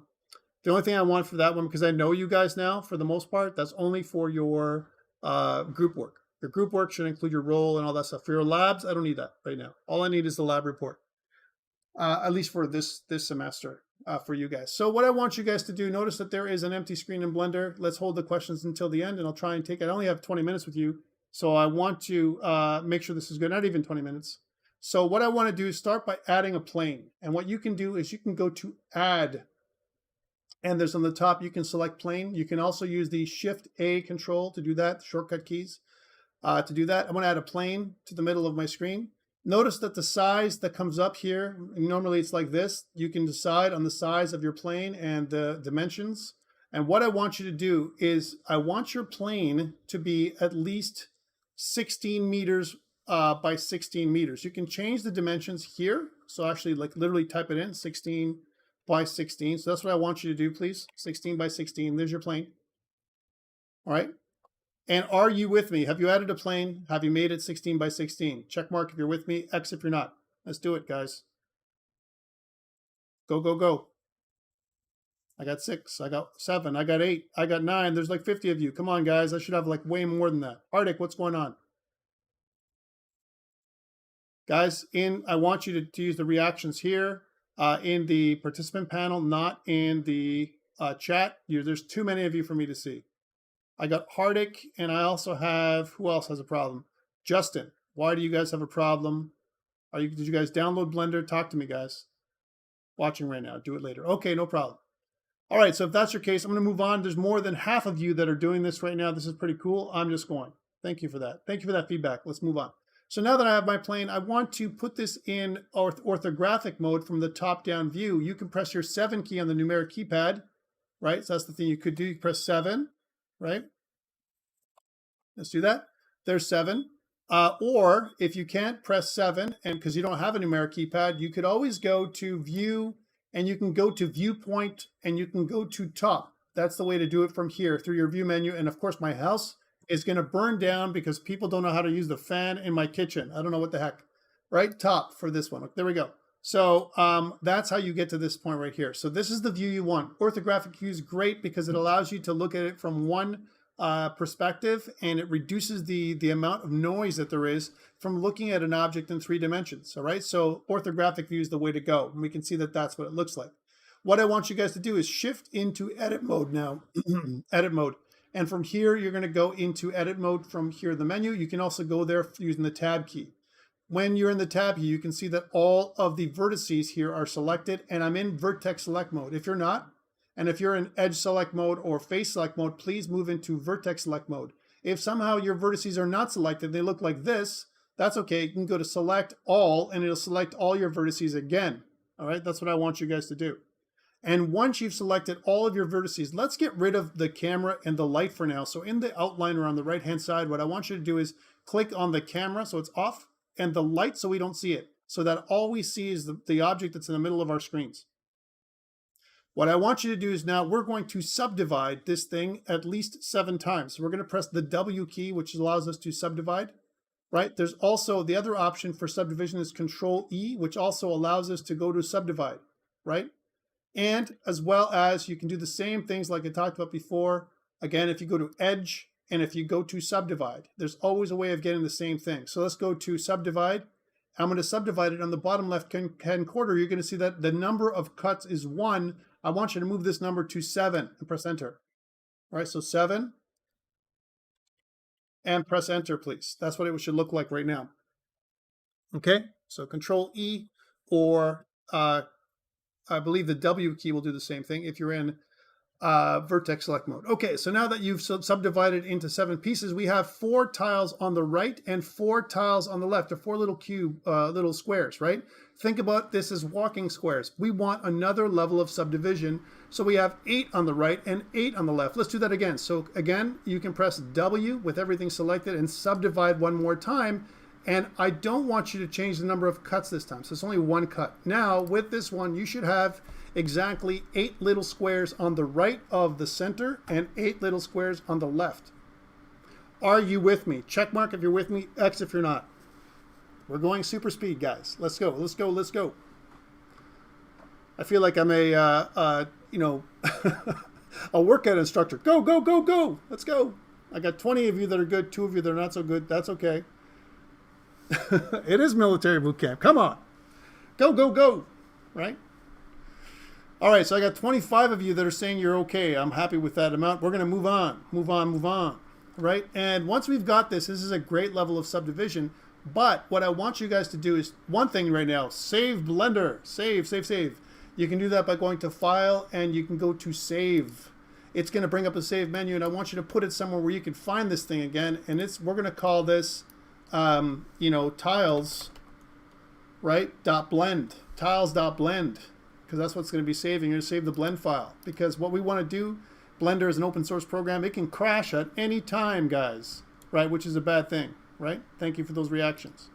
only thing I want for that one, because I know you guys now for the most part, that's only for your group work. Your group work should include your role and all that stuff. For your labs, I don't need that right now. All I need is the lab report, at least for this semester for you guys. So what I want you guys to do, notice that there is an empty screen in Blender. Let's hold the questions until the end, and I'll try and take it. I only have 20 minutes with you, so I want to make sure this is good. Not even 20 minutes. So what I want to do is start by adding a plane. And what you can do is you can go to Add, and there's on the top, you can select plane. You can also use the Shift-A control to do that, shortcut keys to do that. I'm going to add a plane to the middle of my screen. Notice that the size that comes up here, normally it's like this. You can decide on the size of your plane and the dimensions. And what I want you to do is I want your plane to be at least 16 meters by 16 meters. You can change the dimensions here. So actually like literally type it in 16 by 16. So that's what I want you to do, please. 16 by 16. There's your plane. All right. And are you with me? Have you added a plane? Have you made it 16 by 16? Check mark if you're with me, X if you're not. Let's do it, guys. Go, go, go. I got 6, I got 7, I got 8, I got 9. There's like 50 of you. Come on, guys. I should have like way more than that. Arctic, what's going on? Guys, I want you to use the reactions here in the participant panel, not in the chat. There's too many of you for me to see. I got Hardik, and I also have, who else has a problem? Justin, why do you guys have a problem? Did you guys download Blender? Talk to me, guys. Watching right now. Do it later. Okay, no problem. All right, so if that's your case, I'm going to move on. There's more than half of you that are doing this right now. This is pretty cool. I'm just going. Thank you for that. Thank you for that feedback. Let's move on. So now that I have my plane, I want to put this in orthographic mode from the top-down view. You can press your 7 key on the numeric keypad, right? So that's the thing you could do. You press 7, right? Let's do that. There's 7. Or if you can't press 7, and because you don't have a numeric keypad, you could always go to View, and you can go to Viewpoint, and you can go to Top. That's the way to do it from here through your View menu. And of course, my house is going to burn down because people don't know how to use the fan in my kitchen. I don't know what the heck. Right? Top for this one. There we go. So that's how you get to this point right here. So this is the view you want. Orthographic View is great because it allows you to look at it from one perspective, and it reduces the amount of noise that there is from looking at an object in 3 dimensions. All right, so orthographic view is the way to go, and we can see that that's what it looks like. What I want you guys to do is shift into edit mode now. Edit mode, and from here you're going to go into edit mode from here in the menu. You can also go there using the tab key. When you're in the tab key, you can see that all of the vertices here are selected, and I'm in vertex select mode. If you're not, and if you're in edge select mode or face select mode, please move into vertex select mode. If somehow your vertices are not selected, they look like this, that's okay. You can go to select all, and it'll select all your vertices again. All right, that's what I want you guys to do. And once you've selected all of your vertices, let's get rid of the camera and the light for now. So in the outliner on the right-hand side, what I want you to do is click on the camera so it's off, and the light so we don't see it, so that all we see is the object that's in the middle of our screens. What I want you to do is now we're going to subdivide this thing at least 7 times. So we're going to press the W key, which allows us to subdivide, right? There's also the other option for subdivision is Control E, which also allows us to go to subdivide, right? And as well as you can do the same things like I talked about before. Again, if you go to Edge and if you go to subdivide, there's always a way of getting the same thing. So let's go to subdivide. I'm going to subdivide it on the bottom left-hand corner. You're going to see that the number of cuts is 1. I want you to move this number to 7 and press enter. All right, so 7 and press enter, please. That's what it should look like right now. Okay, so Control E, or I believe the W key will do the same thing if you're in vertex select mode. Okay, so now that you've subdivided into 7 pieces, we have 4 tiles on the right and 4 tiles on the left, or 4 little little squares, right? Think about this as walking squares. We want another level of subdivision, so we have 8 on the right and 8 on the left. Let's do that again. So again, you can press W with everything selected and subdivide one more time. And I don't want you to change the number of cuts this time, so it's only 1 cut. Now, with this one, you should have exactly 8 little squares on the right of the center and 8 little squares on the left. Are you with me? Check mark if you're with me, X if you're not. We're going super speed, guys. Let's go, let's go, let's go. I feel like I'm a, a workout instructor. Go, go, go, go. Let's go. I got 20 of you that are good, 2 of you that are not so good. That's okay. It is military boot camp. Come on. Go, go, go. Right? All right, so I got 25 of you that are saying you're okay. I'm happy with that amount. We're going to move on, move on, move on. Right? And once we've got this is a great level of subdivision. But what I want you guys to do is one thing right now. Save Blender. Save, save, save. You can do that by going to File, and you can go to Save. It's going to bring up a Save menu, and I want you to put it somewhere where you can find this thing again. And we're going to call this tiles, right? .blend, tiles.blend, because that's what's going to be saving. You're going to save the blend file, because what we want to do, Blender is an open source program. It can crash at any time, guys, right? Which is a bad thing, right? Thank you for those reactions.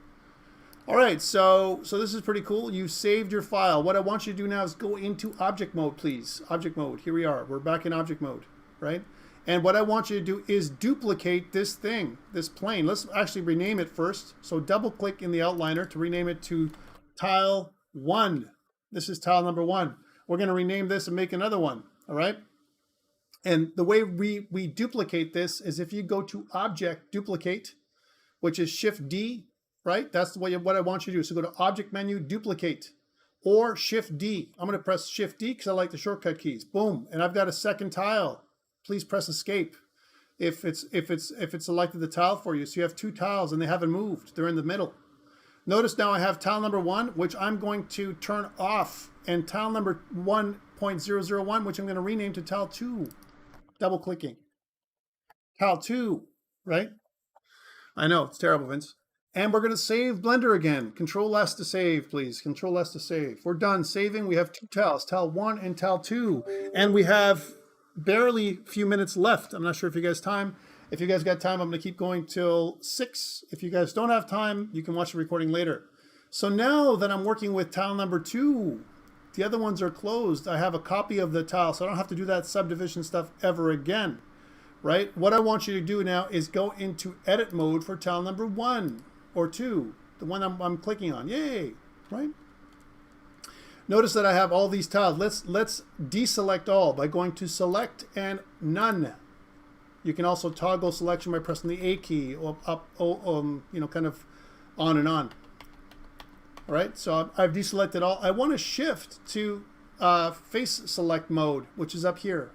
All right, so this is pretty cool. You saved your file. What I want you to do now is go into object mode, please. Object mode, here we are. We're back in object mode, right? And what I want you to do is duplicate this thing, this plane. Let's actually rename it first. So double click in the outliner to rename it to tile 1. This is tile number 1. We're gonna rename this and make another one, all right? And the way we duplicate this is if you go to object duplicate, which is Shift D, right? That's the way what I want you to do. So go to object menu, duplicate, or Shift D. I'm gonna press Shift D because I like the shortcut keys. Boom, and I've got a second tile. Please press escape if it's selected the tile for you. So you have 2 tiles and they haven't moved. They're in the middle. Notice now I have tile number 1, which I'm going to turn off, and tile number 1.001, which I'm going to rename to tile 2. Double clicking. Tile 2, right? I know, it's terrible, Vince. And we're going to save Blender again. Control S to save, please. Control S to save. We're done saving. We have 2 tiles, tile 1 and tile 2. And we have barely a few minutes left. I'm not sure if you guys time. If you guys got time, I'm going to keep going till 6. If you guys don't have time, you can watch the recording later. So now that I'm working with tile number 2, the other ones are closed. I have a copy of the tile, so I don't have to do that subdivision stuff ever again, right? What I want you to do now is go into edit mode for tile number 1 or 2, the one I'm clicking on. Yay, right? Notice that I have all these tiles. Let's deselect all by going to select and none. You can also toggle selection by pressing the A key or up, kind of on and on. All right, so I've deselected all. I want to shift to face select mode, which is up here,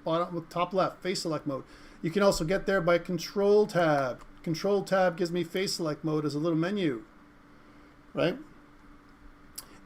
bottom, top left, face select mode. You can also get there by Control Tab. Control Tab gives me face select mode as a little menu, right?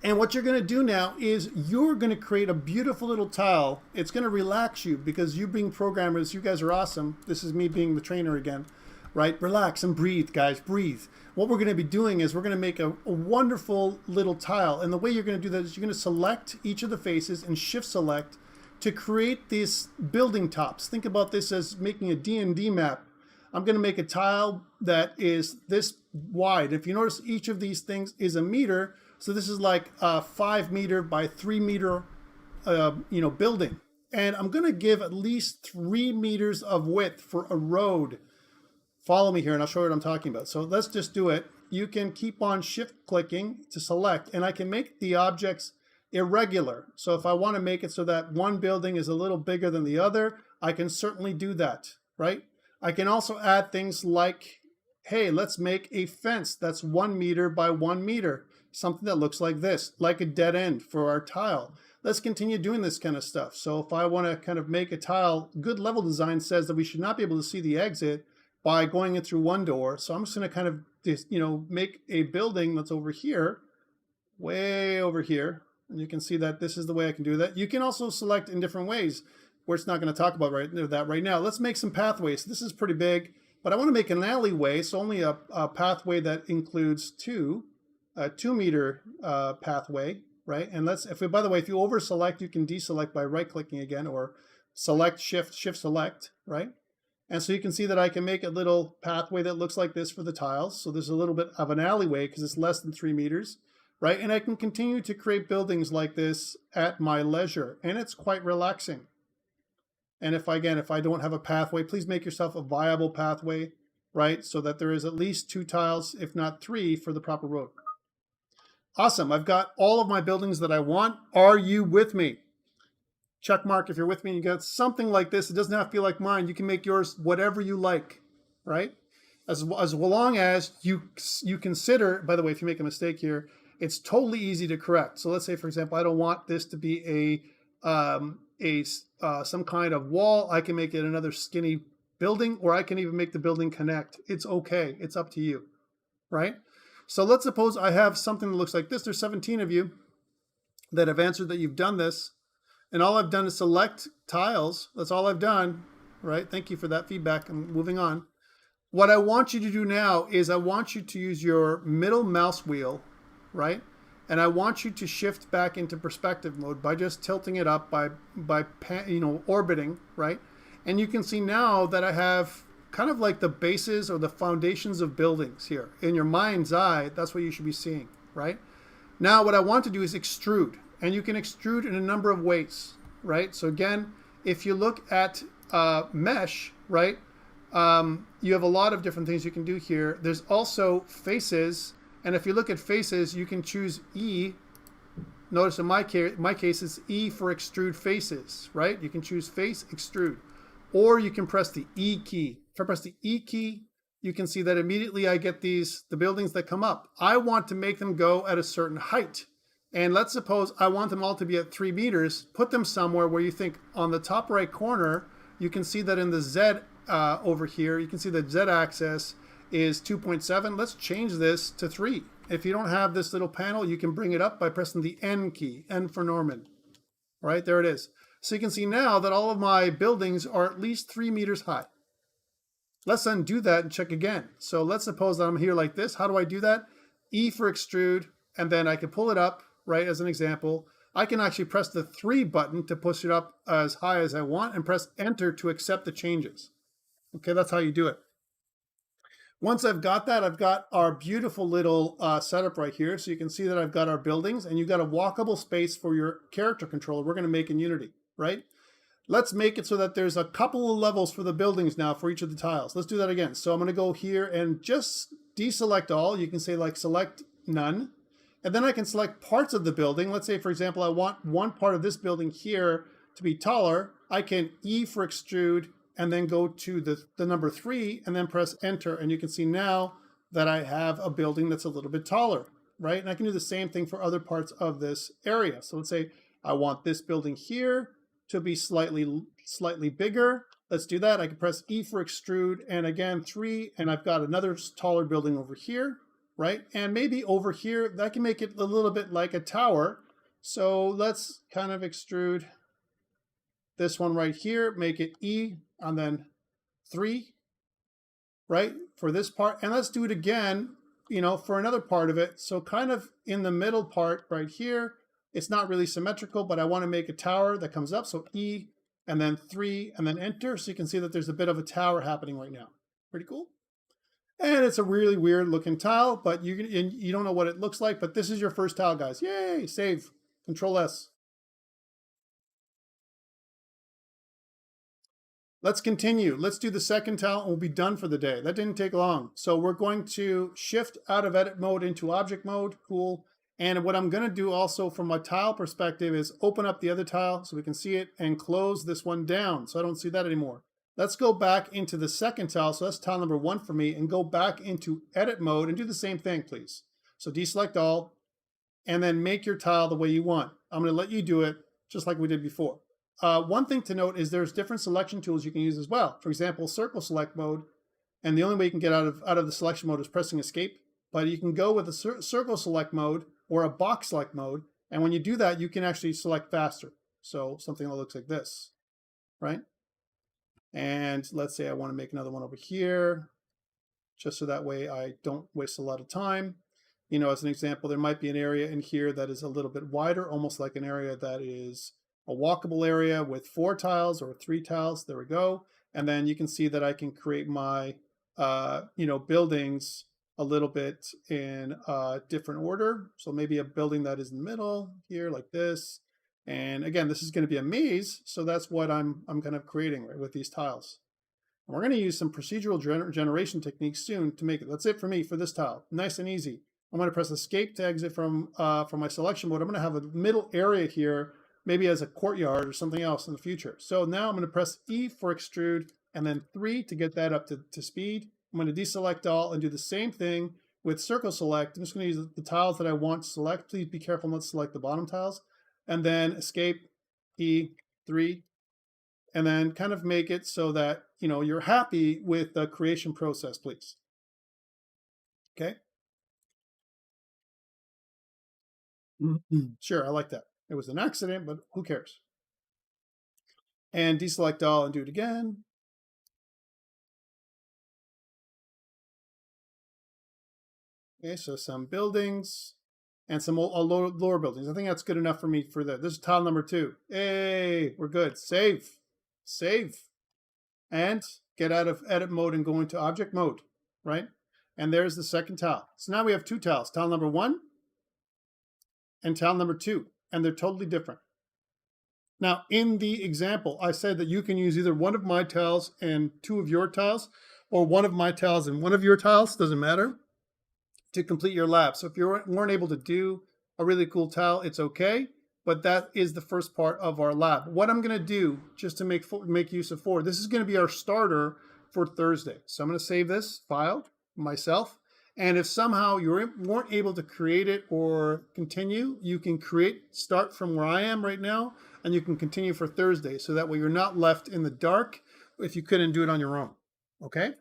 And what you're going to do now is you're going to create a beautiful little tile. It's going to relax you because you being programmers, you guys are awesome. This is me being the trainer again, right? Relax and breathe, guys, breathe. What we're going to be doing is we're going to make a wonderful little tile. And the way you're going to do that is you're going to select each of the faces and shift select to create these building tops. Think about this as making a D&D map. I'm going to make a tile that is this wide. If you notice, each of these things is a meter. So this is like a 5 meter by 3 meter, building. And I'm going to give at least 3 meters of width for a road. Follow me here and I'll show you what I'm talking about. So let's just do it. You can keep on shift clicking to select, and I can make the objects irregular. So if I want to make it so that one building is a little bigger than the other, I can certainly do that, right? I can also add things like, hey, let's make a fence that's 1 meter by 1 meter. Something that looks like this, like a dead end for our tile. Let's continue doing this kind of stuff. So if I want to kind of make a tile, good level design says that we should not be able to see the exit by going in through one door. So I'm just going to kind of, make a building that's over here, way over here. And you can see that this is the way I can do that. You can also select in different ways. We're just not going to talk about that right now. Let's make some pathways. This is pretty big, but I want to make an alleyway. So only a pathway that includes a 2 meter pathway, right? And by the way, if you over select, you can deselect by right clicking again, or select shift select, right? And so you can see that I can make a little pathway that looks like this for the tiles. So there's a little bit of an alleyway because it's less than 3 meters, right? And I can continue to create buildings like this at my leisure, and it's quite relaxing. And if I don't have a pathway, please make yourself a viable pathway, right? So that there is at least 2 tiles, if not 3, for the proper road. Awesome, I've got all of my buildings that I want. Are you with me? Check mark if you're with me and you got something like this. It doesn't have to be like mine. You can make yours whatever you like, right? As long as you consider, by the way, if you make a mistake here, it's totally easy to correct. So let's say, for example, I don't want this to be some kind of wall. I can make it another skinny building, or I can even make the building connect. It's okay, it's up to you, right? So let's suppose I have something that looks like this. There's 17 of you that have answered that you've done this. And all I've done is select tiles. That's all I've done, right? Thank you for that feedback. I'm moving on. What I want you to do now is I want you to use your middle mouse wheel, right? And I want you to shift back into perspective mode by just tilting it up by orbiting, right? And you can see now that I have kind of like the bases or the foundations of buildings here. In your mind's eye, that's what you should be seeing, right? Now what I want to do is extrude, and you can extrude in a number of ways, right? So again, if you look at mesh, right, you have a lot of different things you can do here. There's also faces, and if you look at faces, you can choose E. Notice in my case, it's E for extrude faces, right? You can choose face, extrude, or you can press the E key. If I press the E key, you can see that immediately I get the buildings that come up. I want to make them go at a certain height. And let's suppose I want them all to be at 3 meters. Put them somewhere where you think on the top right corner, you can see that in the Z over here, you can see the Z-axis is 2.7. Let's change this to 3. If you don't have this little panel, you can bring it up by pressing the N key, N for Norman. Right, there it is. So you can see now that all of my buildings are at least 3 meters high. Let's undo that and check again. So let's suppose that I'm here like this. How do I do that? E for extrude, and then I can pull it up, right, as an example. I can actually press the 3 button to push it up as high as I want and press Enter to accept the changes. Okay, that's how you do it. Once I've got that, I've got our beautiful little setup right here. So you can see that I've got our buildings, and you've got a walkable space for your character controller we're going to make in Unity, right? Let's make it so that there's a couple of levels for the buildings now for each of the tiles. Let's do that again. So I'm going to go here and just deselect all. You can say like select none. And then I can select parts of the building. Let's say, for example, I want one part of this building here to be taller. I can E for extrude and then go to the number 3 and then press Enter. And you can see now that I have a building that's a little bit taller, right? And I can do the same thing for other parts of this area. So let's say I want this building here to be slightly bigger. Let's do that. I can press E for extrude and again 3, and I've got another taller building over here, right? And maybe over here, that can make it a little bit like a tower. So let's kind of extrude this one right here, make it E, and then 3, right, for this part. And let's do it again, for another part of it. So kind of in the middle part right here, it's not really symmetrical, but I want to make a tower that comes up. So E, and then 3, and then Enter. So you can see that there's a bit of a tower happening right now. Pretty cool. And it's a really weird looking tile, but you don't know what it looks like, but this is your first tile, guys. Yay, save, Control S. Let's continue. Let's do the second tile and we'll be done for the day. That didn't take long. So we're going to shift out of edit mode into object mode. Cool. And what I'm going to do also from my tile perspective is open up the other tile so we can see it and close this one down so I don't see that anymore. Let's go back into the second tile. So that's tile number 1 for me, and go back into edit mode and do the same thing, please. So deselect all and then make your tile the way you want. I'm going to let you do it just like we did before. One thing to note is there's different selection tools you can use as well. For example, circle select mode, and the only way you can get out of the selection mode is pressing escape. But you can go with a circle select mode or a box select mode, and when you do that, you can actually select faster. So something that looks like this, right? And let's say I want to make another one over here, just so that way I don't waste a lot of time. As an example, there might be an area in here that is a little bit wider, almost like an area that is a walkable area with 4 tiles or 3 tiles. There we go. And then you can see that I can create my, buildings a little bit in a different order. So maybe a building that is in the middle here like this. And again, this is going to be a maze. So that's what I'm kind of creating, right, with these tiles. And we're going to use some procedural generation techniques soon to make it. That's it for me for this tile. Nice and easy. I'm going to press escape to exit from my selection mode. I'm going to have a middle area here, maybe as a courtyard or something else in the future. So now I'm going to press E for extrude and then 3 to get that up to speed. I'm going to deselect all and do the same thing with circle select. I'm just going to use the tiles that I want to select. Please be careful not to select the bottom tiles. And then escape, E, 3, and then kind of make it so that you're happy with the creation process, please. Okay. Sure, I like that. It was an accident, but who cares? And deselect all and do it again. Okay, so some buildings. and some lower buildings. I think that's good enough for me for that. This is tile number 2. Hey, we're good. Save. Save. And get out of edit mode and go into object mode, right? And there's the second tile. So now we have 2 tiles, tile number 1 and tile number 2, and they're totally different. Now, in the example, I said that you can use either one of my tiles and 2 of your tiles, or one of my tiles and 1 of your tiles, doesn't matter, to complete your lab. So if you weren't able to do a really cool tile, it's okay, but that is the first part of our lab. What I'm going to do, just to make use of 4, this is going to be our starter for Thursday. So I'm going to save this file myself, and if somehow you weren't able to create it or continue, you can start from where I am right now, and you can continue for Thursday, so that way you're not left in the dark if you couldn't do it on your own, okay?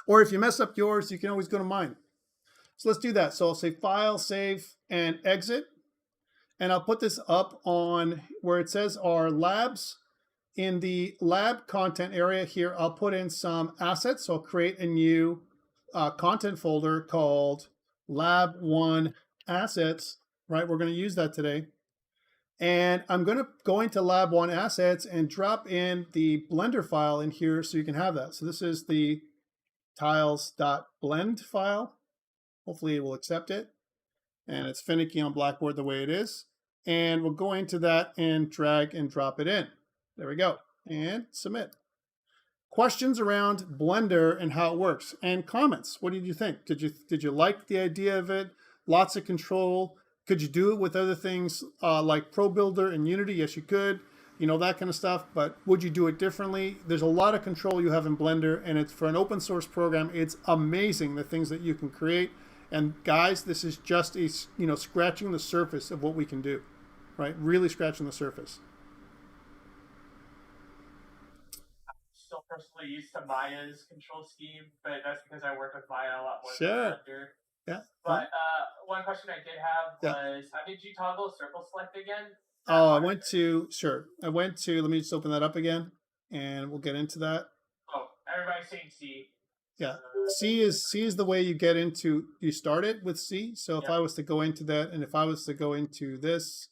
Or if you mess up yours, you can always go to mine. So let's do that. So I'll say File, Save, and Exit. And I'll put this up on where it says our labs. In the lab content area here, I'll put in some assets. So I'll create a new content folder called Lab 1 Assets, right? We're going to use that today. And I'm going to go into Lab 1 Assets and drop in the Blender file in here so you can have that. So this is the tiles.blend file. Hopefully it will accept it. And it's finicky on Blackboard the way it is. And we'll go into that and drag and drop it in. There we go. And submit. Questions around Blender and how it works, and comments. What did you think? Did you like the idea of it? Lots of control. Could you do it with other things like Pro Builder and Unity? Yes, you could. You know, that kind of stuff. But would you do it differently? There's a lot of control you have in Blender, and it's for an open source program. It's amazing the things that you can create. And guys, this is just scratching the surface of what we can do, right? Really scratching the surface. Still personally used to Maya's control scheme, but that's because I work with Maya a lot more Sure. than Blender. Yeah. But one question I did have was, how did you toggle circle select again? Oh, I went to, let me just open that up again, and we'll get into that. Oh, everybody's saying C. Yeah, C is the way you get into, you start it with C. So if I was to go into that, and if I was to go into this,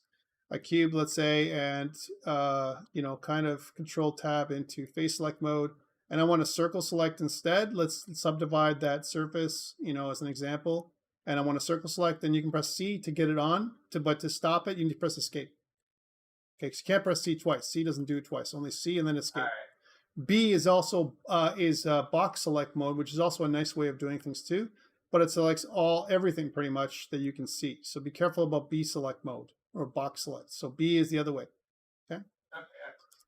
a cube, let's say, and kind of control tab into face select mode, and I want to circle select instead, let's subdivide that surface, as an example, and I want to circle select, then you can press C to get it on, but to stop it, you need to press escape. Okay, because you can't press C twice. C doesn't do it twice, only C and then escape. All right. B is also box select mode, which is also a nice way of doing things too, but it selects everything pretty much that you can see. So be careful about B select mode or box select. So B is the other way. Okay. Okay.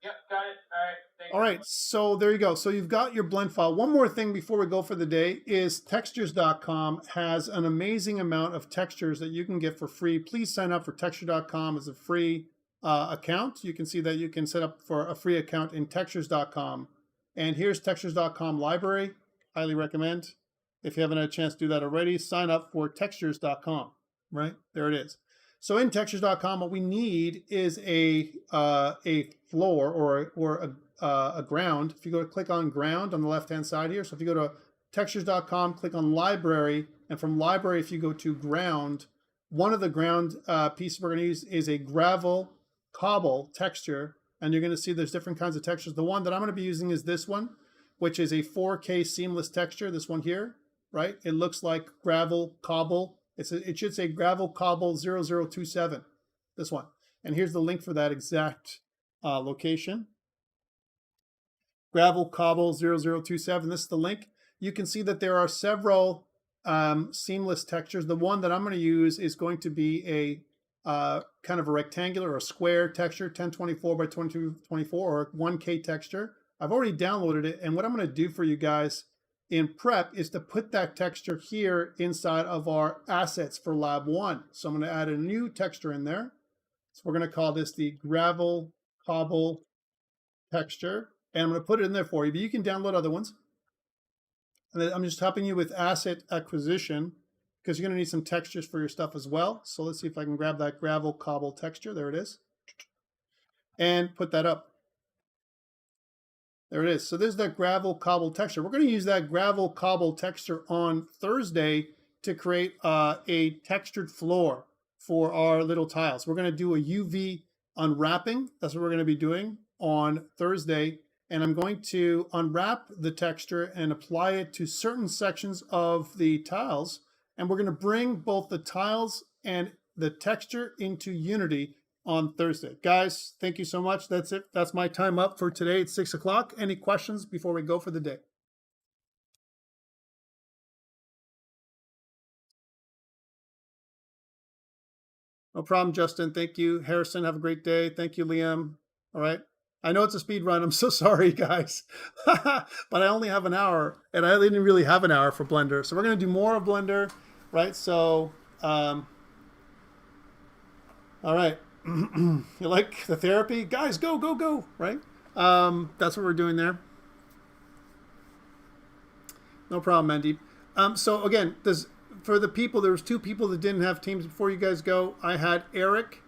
Yep. Got it. All right. Thank you. All right. So there you go. So you've got your blend file. One more thing before we go for the day is textures.com has an amazing amount of textures that you can get for free. Please sign up for texture.com as a free account. You can see that you can set up for a free account in textures.com. And here's textures.com library. Highly recommend. If you haven't had a chance to do that already, sign up for textures.com. Right? There it is. So in textures.com, what we need is a floor or a ground. If you go to click on ground on the left-hand side here, so if you go to textures.com, click on library, and from library, if you go to ground, one of the ground pieces we're going to use is a gravel Cobble texture, and you're going to see there's different kinds of textures. The one that I'm going to be using is this one, which is a 4K seamless texture, this one here, right? It looks like gravel Cobble. It should say gravel Cobble 0027, this one. And here's the link for that exact location. Gravel Cobble 0027, this is the link. You can see that there are several seamless textures. The one that I'm going to use is going to be a kind of a rectangular or square texture, 1024 by 2224 or 1K texture. I've already downloaded it, and what I'm going to do for you guys in prep is to put that texture here inside of our assets for lab 1. So I'm going to add a new texture in there. So we're going to call this the gravel Cobble texture, and I'm going to put it in there for you, but you can download other ones. And I'm just helping you with asset acquisition, because you're going to need some textures for your stuff as well. So let's see if I can grab that gravel Cobble texture. There it is. And put that up. There it is. So there's that gravel Cobble texture. We're going to use that gravel Cobble texture on Thursday to create a textured floor for our little tiles. We're going to do a UV unwrapping. That's what we're going to be doing on Thursday. And I'm going to unwrap the texture and apply it to certain sections of the tiles. And we're going to bring both the tiles and the texture into Unity on Thursday. Guys, thank you so much. That's it. That's my time up for today. It's 6 o'clock. Any questions before we go for the day? No problem, Justin. Thank you. Harrison, have a great day. Thank you, Liam. All right. I know it's a speed run. I'm so sorry, guys. But I only have an hour, and I didn't really have an hour for Blender. So we're going to do more of Blender, right? So, all right. You like the therapy? Guys, go, go, go, right? That's what we're doing there. No problem, Mandeep. So again, for the people, there was 2 people that didn't have teams before you guys go. I had Eric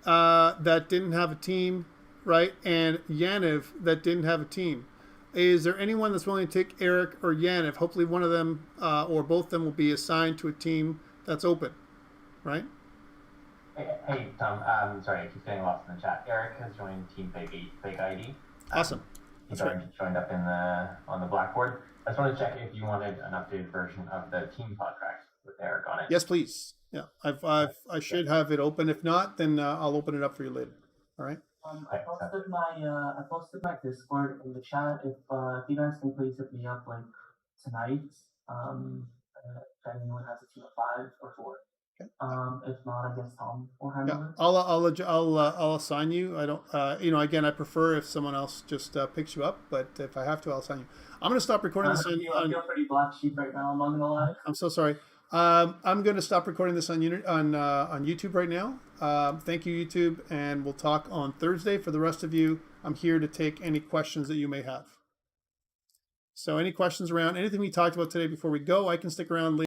that didn't have a team, right? And Yaniv that didn't have a team. Is there anyone that's willing to take Eric or Yaniv? Hopefully one of them or both of them will be assigned to a team that's open, right? Hey Tom, sorry, I keep getting lost in the chat. Eric has joined Team Fake ID. Awesome. He's joined up on the blackboard. I just wanted to check if you wanted an updated version of the team contract with Eric on it. Yes, please. Yeah, I should have it open. If not, then I'll open it up for you later. All right. I posted my Discord in the chat. If you guys can please hit me up like tonight. If anyone has a team of 5 or 4. Okay. If not, I guess Tom will handle it. I'll assign you. I don't. Again, I prefer if someone else just picks you up. But if I have to, I'll assign you. I'm going to stop recording this. I feel pretty black sheep right now. I'm not gonna lie. I'm so sorry. I'm going to stop recording this on YouTube right now. Thank you, YouTube, and we'll talk on Thursday. For the rest of you, I'm here to take any questions that you may have. So any questions around anything we talked about today before we go, I can stick around later.